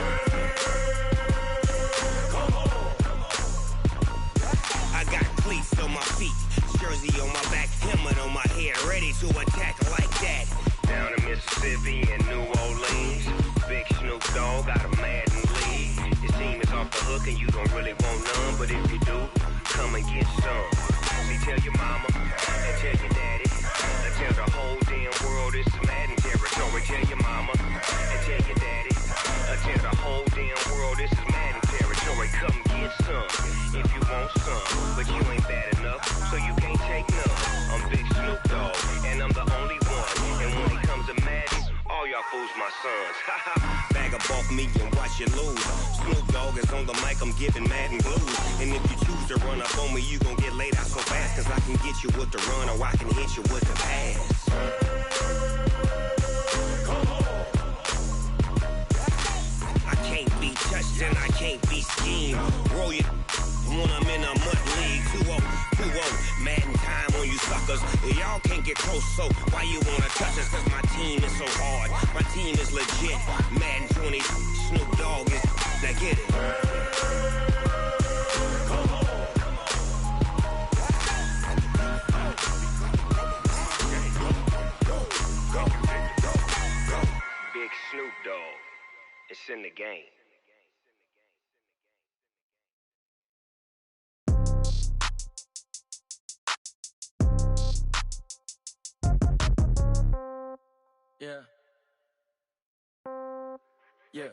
I got cleats on my feet, jersey on my back, helmet on my head, ready to attack like that. Down in Mississippi and New Orleans, big Snoop Dogg got a Madden league. His team is off the hook and you don't really want none, but if you do, come and get some. See, tell your mama and tell your daddy, and tell the whole damn world it's Madden territory. Tell your mama and tell your daddy, and tell the whole damn world this is Madden territory. Come get some if you want some, but you ain't bad enough, so you can't take none. I'm Big Snoop Dogg, and I'm the only one. And when it comes to Madden, all y'all fools my sons. Bag up off me and watch you lose. Snoop Dogg is on the mic, I'm giving Madden blues. And if you choose to run up on me, you gon' get laid out so fast. Cause I can get you with the run or I can hit you with the pass. I can't be touched and I can't be schemed. Roll you when I'm in a mud league. 2-0, Madden time on you suckers. Y'all can't get close, so why you wanna touch us? Cause my team is so hard. My team is legit. Madden 20, Snoop Dogg is. Now get it. Big Snoop Dogg. It's in the game. Yeah. Yeah.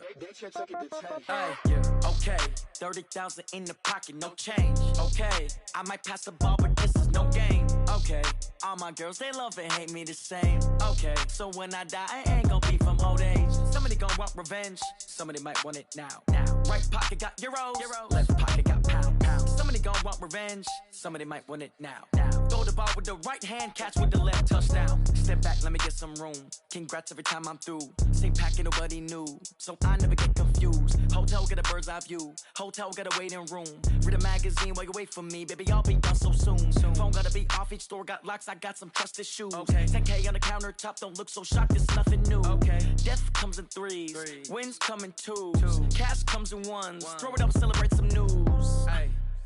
Okay. 30,000 in the pocket, no change. Okay. I might pass the ball, but this is no game. Okay. All my girls, they love and hate me the same. Okay. So when I die, I ain't gonna be from old age. Somebody gonna want revenge. Somebody might want it now. Right pocket got euros. Left pocket got pound. Somebody gonna want revenge. Somebody might want it now. Throw the ball with the right hand, catch with the left, touchdown. Step back, let me get some room. Congrats every time I'm through. Same packet, nobody knew. So I never get confused. Hotel get a bird's eye view. Hotel get a waiting room. Read a magazine while you wait for me. Baby, I'll be done so soon. Phone gotta be off, each store got locks. I got some trusted shoes. 10K on the countertop, don't look so shocked, it's nothing new. Death comes in threes. Wins come in twos. Cash comes in ones. Throw it up, celebrate some news.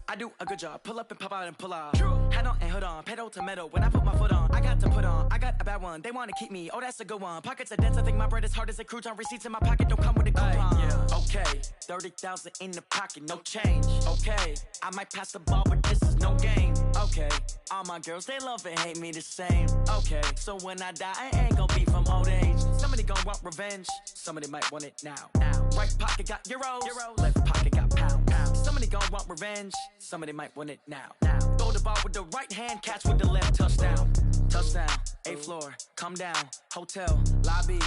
I do a good job, pull up and pop out and pull out. Head on and hood on, pedal to metal. When I put my foot on, I got to put on. I got a bad one, they wanna keep me, oh that's a good one. Pockets are dense, I think my bread is hard as a crouton. Receipts in my pocket don't come with a coupon. Okay, 30,000 in the pocket, no change. Okay, I might pass the ball, but this is no game. Okay, all my girls, they love and hate me the same. Okay, so when I die, I ain't gonna be from old age. Somebody gonna want revenge, somebody might want it now. Right pocket got euros. Left pocket got pound. Somebody gonna want revenge, somebody might want it now. Throw the ball with the right hand, catch with the left, touchdown. Touchdown, 8th floor, come down, hotel, lobby.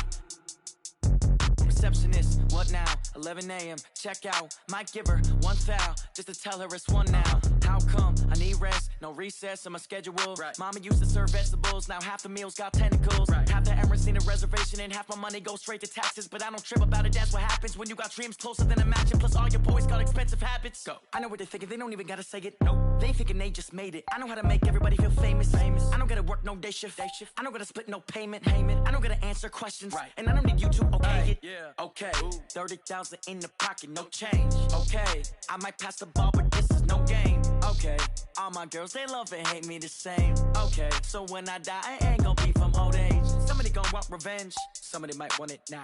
Receptionist, what now? 11 a.m., check out. Might give her one foul, just to tell her it's one now. How come? I need rest, no recess in my schedule. Mama used to serve vegetables, now half the meals got tentacles. Half the Emirates need a reservation and half my money goes straight to taxes. But I don't trip about it, that's what happens when you got dreams closer than a matching. Plus all your boys got expensive habits. Go. I know what they're thinking, they don't even gotta say it. Nope. They thinking they just made it. I know how to make everybody feel famous. I don't gotta work no day shift. I don't gotta split no payment. I don't gotta answer questions. And I don't need you to okay it. Okay, 30,000 in the pocket, no change. Okay, I might pass the ball, but this is no game. Okay, all my girls, they love and hate me the same. Okay, so when I die, I ain't gonna be from old age. Somebody gonna want revenge, somebody might want it now.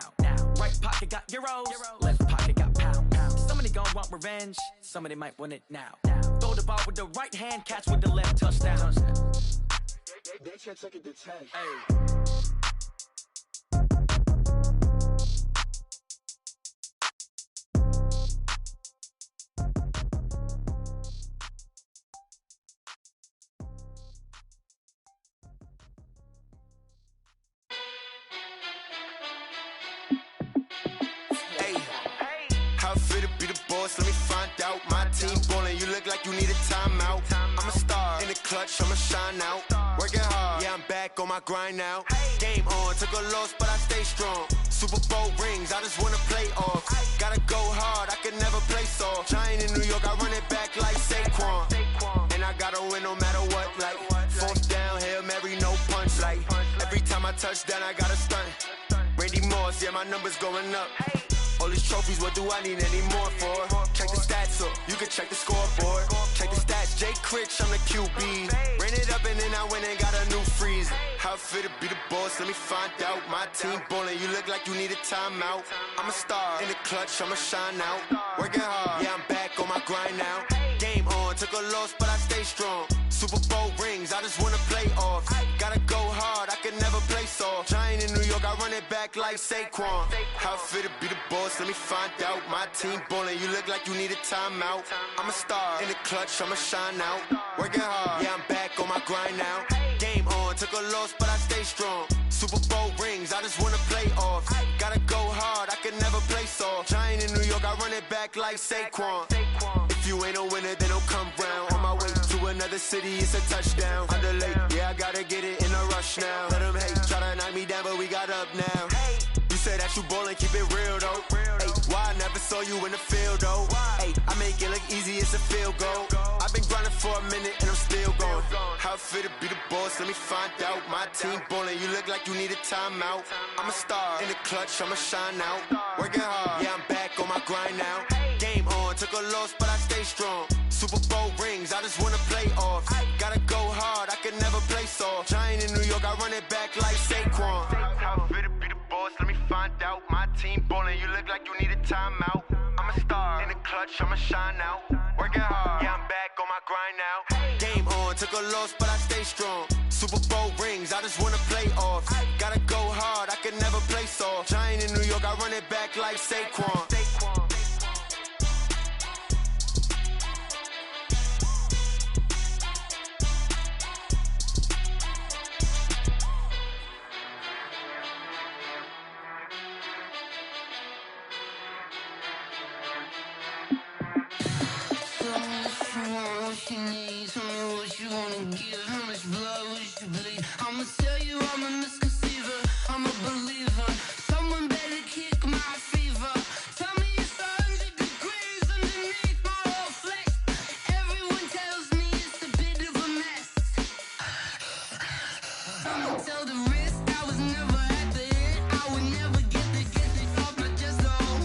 Right pocket got euros, left pocket got pound. Somebody gonna want revenge, somebody might want it now. Throw the ball with the right hand, catch with the left, touchdown. They can't take it to 10. Let me find out. My team ballin', you look like you need a timeout. I'm a star in the clutch, I'ma shine out. Working hard, yeah, I'm back on my grind now. Game on, took a loss, but I stay strong. Super Bowl rings, I just wanna play off. Gotta go hard, I can never play soft. Giant in New York, I run it back like Saquon. And I gotta win no matter what, like 4th down, Hail Mary, no punch. Like every time I touch down, I gotta stunt. Randy Moss, yeah, my numbers going up. All these trophies, what do I need any more for? Check the stats up, you can check the scoreboard. Check the stats, Jay Critch, I'm the QB. Ran it up and then I went and got a new freeze. How it feel to be the boss, let me find out. My team ballin', you look like you need a timeout. I'm a star in the clutch, I'ma shine out. Working hard, yeah, I'm back on my grind now. Game on, took a loss, but I stay strong. Super Bowl rings, I just wanna play off. Gotta go hard, I can never play soft. Giant in New York, I run it back like Saquon. How it feel to be the boss, let me find out. My team ballin', you look like you need a timeout. I'm a star in the clutch, I'ma shine out. Working hard, yeah, I'm back on my grind now. Game on, took a loss, but I stay strong. Super Bowl rings, I just wanna play off. Gotta go hard, I can never play soft. Giant in New York, I run it back like Saquon. If you ain't a winner, then don't come round. On my way to another city, it's a touchdown. Underlay, yeah, I gotta get it in a rush now. Let them hate, try to knock me down, but we got up now. You said that you ballin', keep it real though. Hey, why I never saw you in the field though? Hey, I make it look easy, it's a field goal. I've been grinding for a minute and I'm still going. How it feel to be the boss, let me find out. My team ballin', you look like you need a timeout. I'm a star in the clutch, I'ma shine out. Working hard, yeah, I'm back on my grind now. Game on, took a loss, but I stay strong. Super Bowl rings, I just wanna play off. Gotta go hard, I can never play soft. Giant in New York, I run it back like Saquon. How it feel to be the boss, let me find out. My team ballin', you look like you need a timeout. I'm a star in the clutch, I'ma shine out. Working hard, yeah, I'm back on my grind now. Game on, took a loss, but I stay strong. Super Bowl rings, I just wanna play off. Gotta go hard, I can never off. Giant in New York, I run it back like Saquon. I'ma tell you I'm a misconceiver, I'm a believer. Someone better kick my fever. Tell me it's 100 degrees underneath my whole flesh. Everyone tells me it's a bit of a mess. I'ma tell the risk I was never at the end. I would never get it off my chest, though.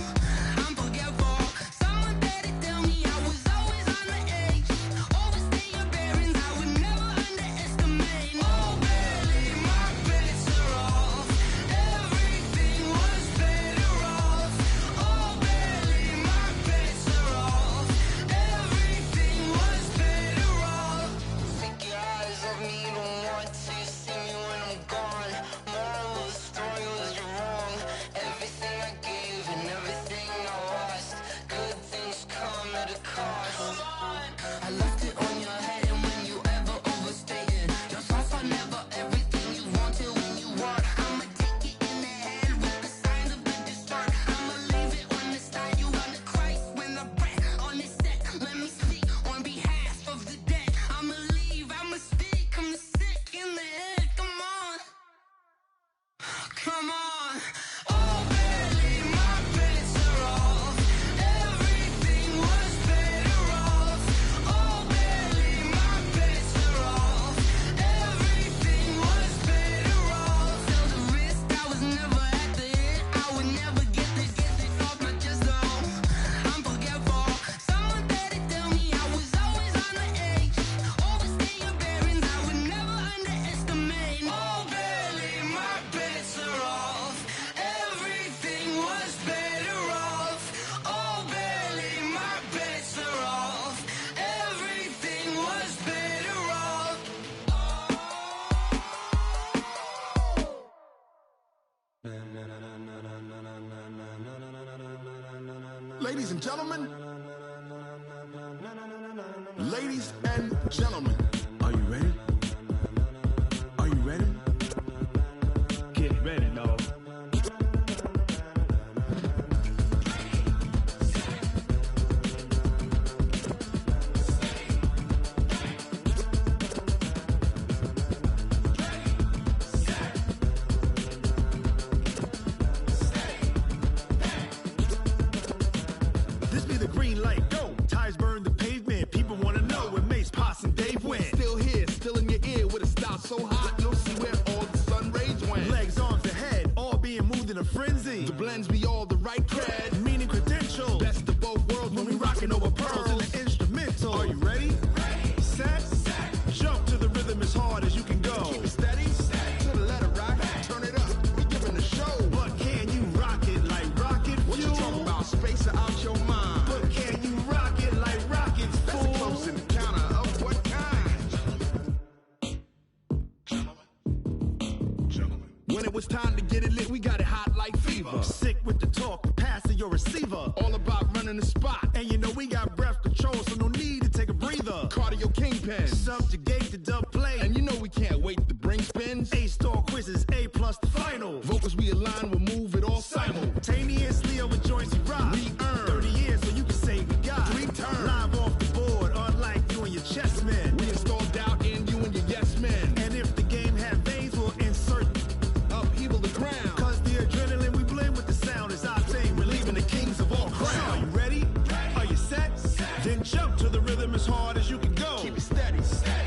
I'm forgetful. Someone better tell me I was always on the edge. Overstay your bearings, I would never underestimate. Oh, barely, my bets are off. Everything was better off. Oh, barely, my bets are off. Everything was better off. Take your eyes off me, don't want to see me when I'm gone. Moral of the story was you're wrong. Everything I gave and everything I lost. Good things come at a cost. I left it on your head, and when you ever overstay it, your thoughts are never everything you wanted when you want. I'ma take it in the head with the signs of a distort. I'ma leave it on the side. You wanna Christ when the breath on this set. Let me speak on behalf of the dead. I'ma leave, I'ma speak. I'm the sick in the head. Come on, come on. Oh, barely, my bets are off. Everything was better off. Oh, barely, my bets are off. Everything was better off. Tell the risk I was never at the end. I would never get it off my chest, though. I'm forgetful. Someone better tell me I was always on the edge. Overstay your bearings, I would never underestimate. Oh, barely, my bets are off. Everything was better off. Oh, barely, my bets are off. Everything was better off. Ladies and gentlemen, ladies and gentlemen, are you ready? Are you ready? Get ready, dog. This be the green light, go. Tires burn the pavement. People wanna know where Mace, Potts, and Dave went. Still here, still in your ear with a style so hot you'll see where all the sun rays went. Legs, arms, and head, all being moved in a frenzy. The blends be all the right cred, meaning credentials. Best of both worlds when we rockin' over pearls in the instrumental. Are you ready? Ready. Set. Jump to the rhythm as hard as you can go. Keep it steady. To the letter, right? Turn it up. We giving the show. But can you rock it like rocket fuel? What you talking about? Space or out your mind? But can you rock it like rockets, fool? That's a close encounter of what kind? Gentlemen. When it was time to get it lit, we got it hot like fever. Sick with the talk, pass to your receiver. All about running the spot. And you know we got breath control, so no need to take a breather. Cardio kingpin, subjugate the dub play. And you know we can't wait to bring spins. A-star quizzes, A+ the final. Vocals we align, we'll move it all simultaneously over joints we rock. We earn 30 years, so you can say we got 3 turns. Live off the board, unlike you and your chess men. We install doubt in you and your yes men. And if the game had veins, we'll insert upheaval the ground. Cause the adrenaline we blend with the sound is our thing, relieving the kings of all crowns. Are you ready? Are you set? Then jump to the rhythm as hard as you can go. Keep it steady,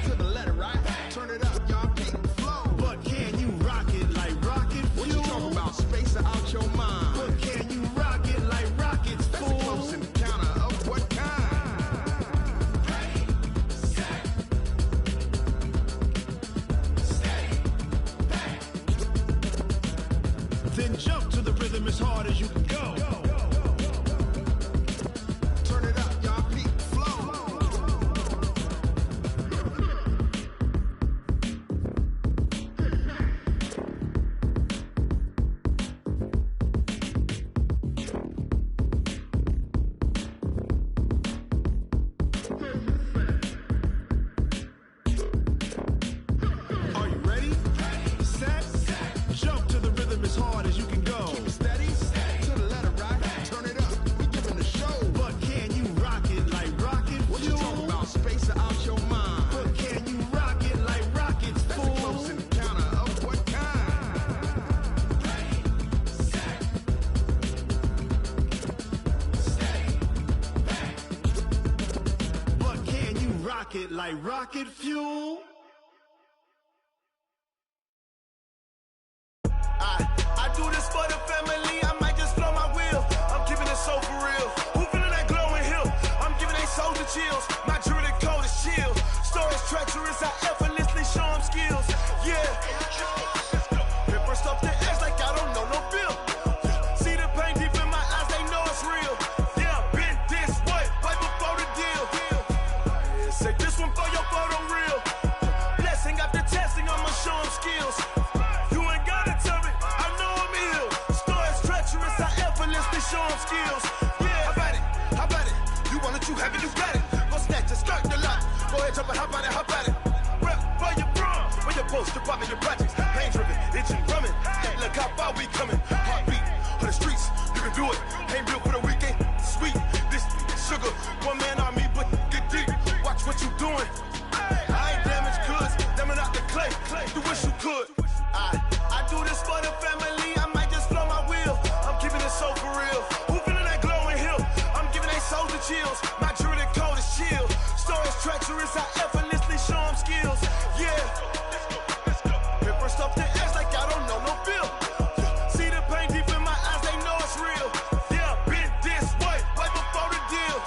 to the letter, right? Turn it up, y'all, keep the flow. But can you rock it like rocket fuel? What you talking about? Space or out your mind? But can you rock it like rockets, fool? That's a close encounter of what kind? Ready, set, steady, back. Then jump to the rhythm as hard as you can go. Turn it up, y'all, keep the flow. rocket like rocket fuel. I do this for the family, I might just blow my wheel. I'm keeping it so for real. Who feeling that glowing hill? I'm giving they soldier chills. My jewelry code is chill. Stories treacherous, I effortlessly show them skills. Yeah. Paper stuff the edge like I don't know no bill. See the pain deep in my eyes, they know it's real. Yeah, been this way, right before the deal. Say this one for your photo reel. Blessing after testing, I'ma show them skills. You ain't gotta tell me, I know I'm ill. Stories treacherous, I effortlessly show them skills. Yeah, how about it? How about it? You want it, you have it, you got it. Go snatch it, start the lot. Go ahead, jump it, how about it? How about it? Rep for your bro, for your post, your poppin', your projects. Pain driven, itching, drumming. Hey, look how far we coming. Heartbeat for the streets, you can do it. Ain't built for the weekend. Sweet, this sugar, one man army, but get deep. Watch what you doing. I ain't damaged goods, damn it out the clay. You wish you could. I do this for the family, I might just blow my wheel. I'm keeping it so for real. Who feeling that glowing hill? I'm giving they soldier chills. My jewelry code is chill. Stories treacherous, I effortlessly show them skills. Yeah. Paper stuff the edge like I don't know no bill. See the pain deep in my eyes, they know it's real. Yeah, been this way, right before the deal.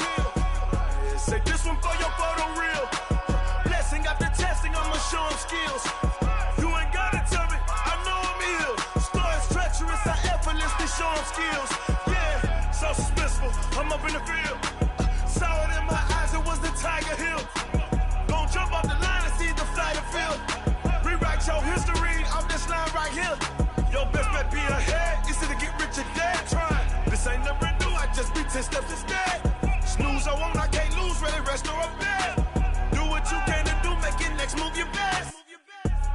Say this one for your photo reel. Blessing after testing, I'ma show them skills. You ain't gotta tell me, I know I'm ill. Stories treacherous, I effortlessly show them skills. Yeah, so suspenseful, I'm up in the field. Saw it in my eyes, it was the Tiger Hill. Gon' jump off the line and see the flight of field. Rewrite your history off this line right here. Your best bet be ahead, easy to get rich or dead trying. This ain't never new, I just be 10 steps instead. Snooze I won't, I can't lose, ready, rest or I'm dead. Do what you can to do, make it next move your best.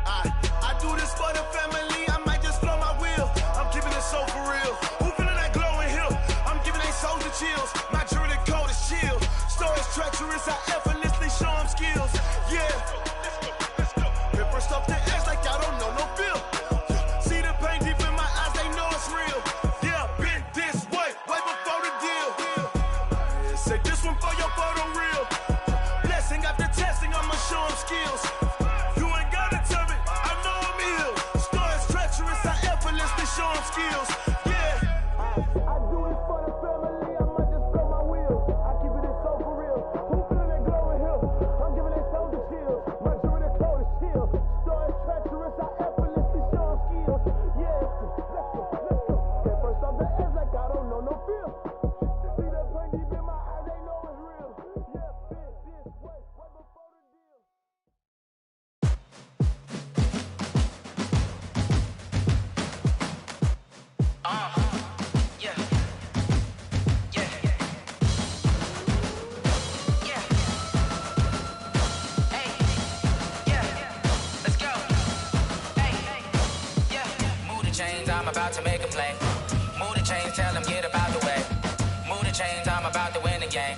I do this for the family, I might just blow my wheel. I'm keeping it so for real. Who feeling that glowing hill? I'm giving they soldier chills. My jewelry code is chill. Stories treacherous, I effortlessly show them skills. Yeah. Paper stuff the edge like I don't know no bill. See the pain deep in my eyes, they know it's real. Yeah, been this way, way before the deal. Say this one for your photo reel. Blessing after testing, I'ma show them skills. You ain't gotta tell me, I know I'm ill. Stories treacherous, I effortlessly show them skills. Yeah. I do this for the family, I might just blow my wheel. I keep it so for real. Who feeling that glowing hill? I'm giving it soldier chills. My jewelry code is chill. Stories treacherous, I effortlessly show them skills. Yeah. Let's go. Get first off the edge like I don't know no feel. See that pain deep in my eyes, they know it's real. Yeah, been this way, way before the deal. I'm about to make a play. Move the chains, tell them get up out the way. Move the chains, I'm about to win the game.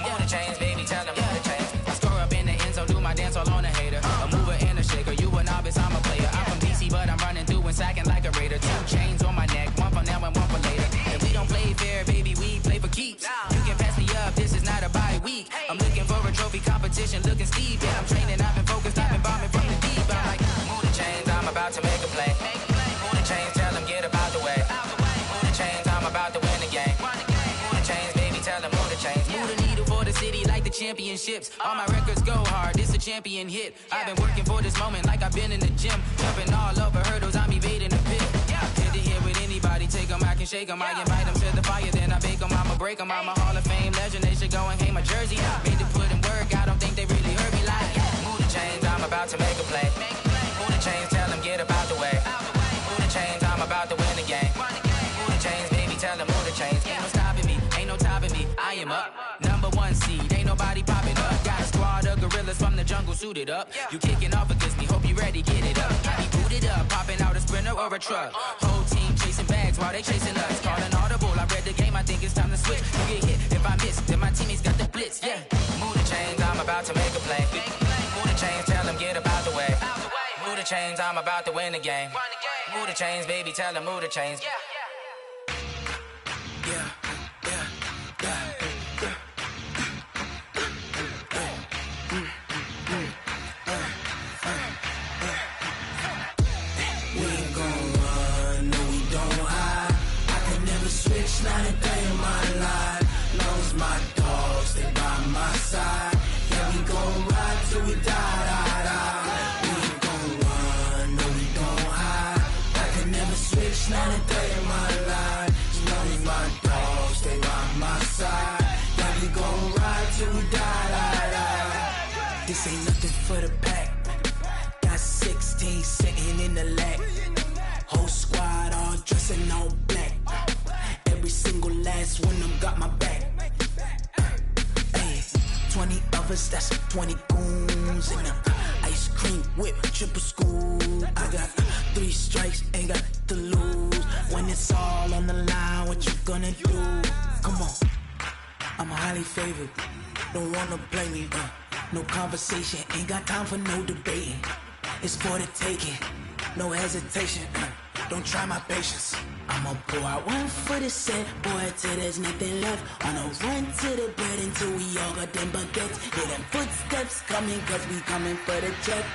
Move the chains, baby, tell them move the chains. I score up in the end zone, do my dance all on a hater. A mover and a shaker, you a novice, I'm a player. I'm from DC, but I'm running through and sacking like a raider. 2 chains on my neck, one for now and one for later. And we don't play fair, baby, we play for keeps. You can pass me up, this is not a bye week. I'm looking for a trophy competition, looking steep. Yeah, I'm training, I've been focused, I've been bombing from the deep. I'm like, move the chains, I'm about to make a play. Move the chains, tell them get up out the way. Move the chains, I'm about to win the game. Move the chains, baby, tell them move the chains. Move the needle for the city like the championships. All my records go hard, this a champion hit. I've been working for this moment like I've been in the gym. Jumping all over hurdles, I'm evading the pit. Hit to hit with anybody, take them, I can shake them. I invite them to the fire, then I bake them, I'ma break them. I'm a Hall of Fame legend, they should go and hang my jersey. Made to put in work, I don't think they really heard me like. Move the chains, I'm about to make a play. Move the chains, tell them get up out the way. Move the chains, I'm about to win the game. Move the chains, baby, tell them move the chains. Ain't no stopping me, ain't no topping me. I am up, #1 seed, ain't nobody popping up. Got a squad of gorillas from the jungle suited up. You kicking off against me, hope you ready, get it up. I be booted up, popping out a sprinter or a truck. Whole team chasing bags while they chasing us. Calling audible, I read the game, I think it's time to switch. You get hit, if I miss, then my teammates got the blitz, yeah. Move the chains, I'm about to make a play. Move the chains, tell them get up out the way. Move the chains, I'm about to win the game. Move the chains, baby, tell them move the chains. not a day in my life. Long as my dogs stay by my side. Yeah, we gon' ride till we die, die, die. We ain't gon' run, no, we gon' hide. I can never switch, not a day in my life. As long as my dogs stay by my side. Yeah, we gon' ride till we die, die, die. This ain't nothing for the pack. Got 16 sitting in the lag. Whole squad all dressing all black. Every single last one of them got my back. Hey, 20 of us, that's 20 goons in the ice cream whip, triple scoop. I got 3 strikes, ain't got to lose. When it's all on the line, what you gonna do? Come on, I'm highly favored. Don't wanna blame me. No conversation, ain't got time for no debating. It's for the taking, no hesitation. Don't try my patience. I'ma pour out one for the set, boy, till there's nothing left. On a run to the bread until we all got them baguettes. Hear them footsteps coming, cause we coming for the check.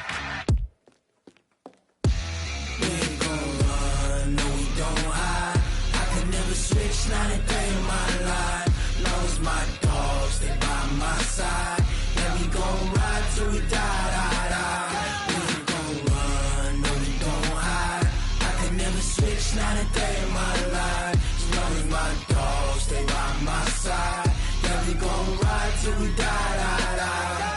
We ain't gon' run, no, we don't hide. I can never switch, not a day in my life. Long as my dogs stay by my side. Yeah, we gon' ride till we die, die, die. We ain't gon' run, no, we don't hide. I can never switch, not a day in my life. As long as my dogs stay by my side. Yeah, we gon' ride till we die, die, die.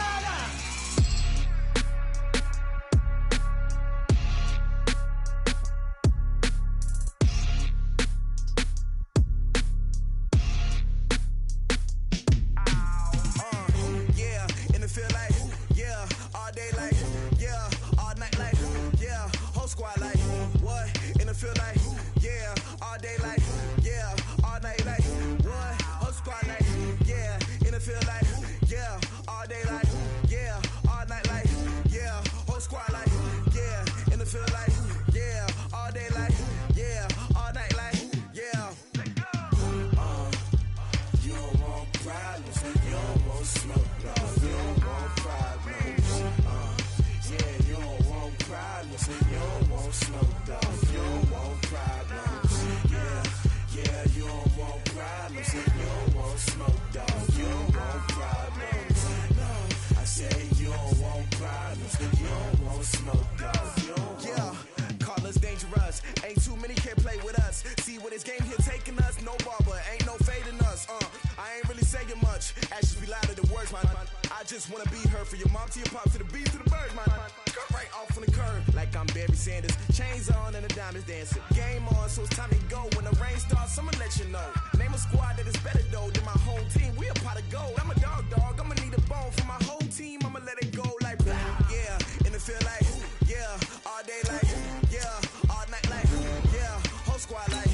I just wanna be her for your mom to your pop to the beat to the birds, man. Cut right off on the curb like I'm Barry Sanders. Chains on and the diamonds dancing. Game on, so it's time to go. When the rain starts, I'ma let you know. Name a squad that is better though than my whole team. We a pot of gold. I'm a dog. I'ma need a bone for my whole team. I'ma let it go like yeah. In the field like yeah. All day like yeah. All night like yeah. Whole squad like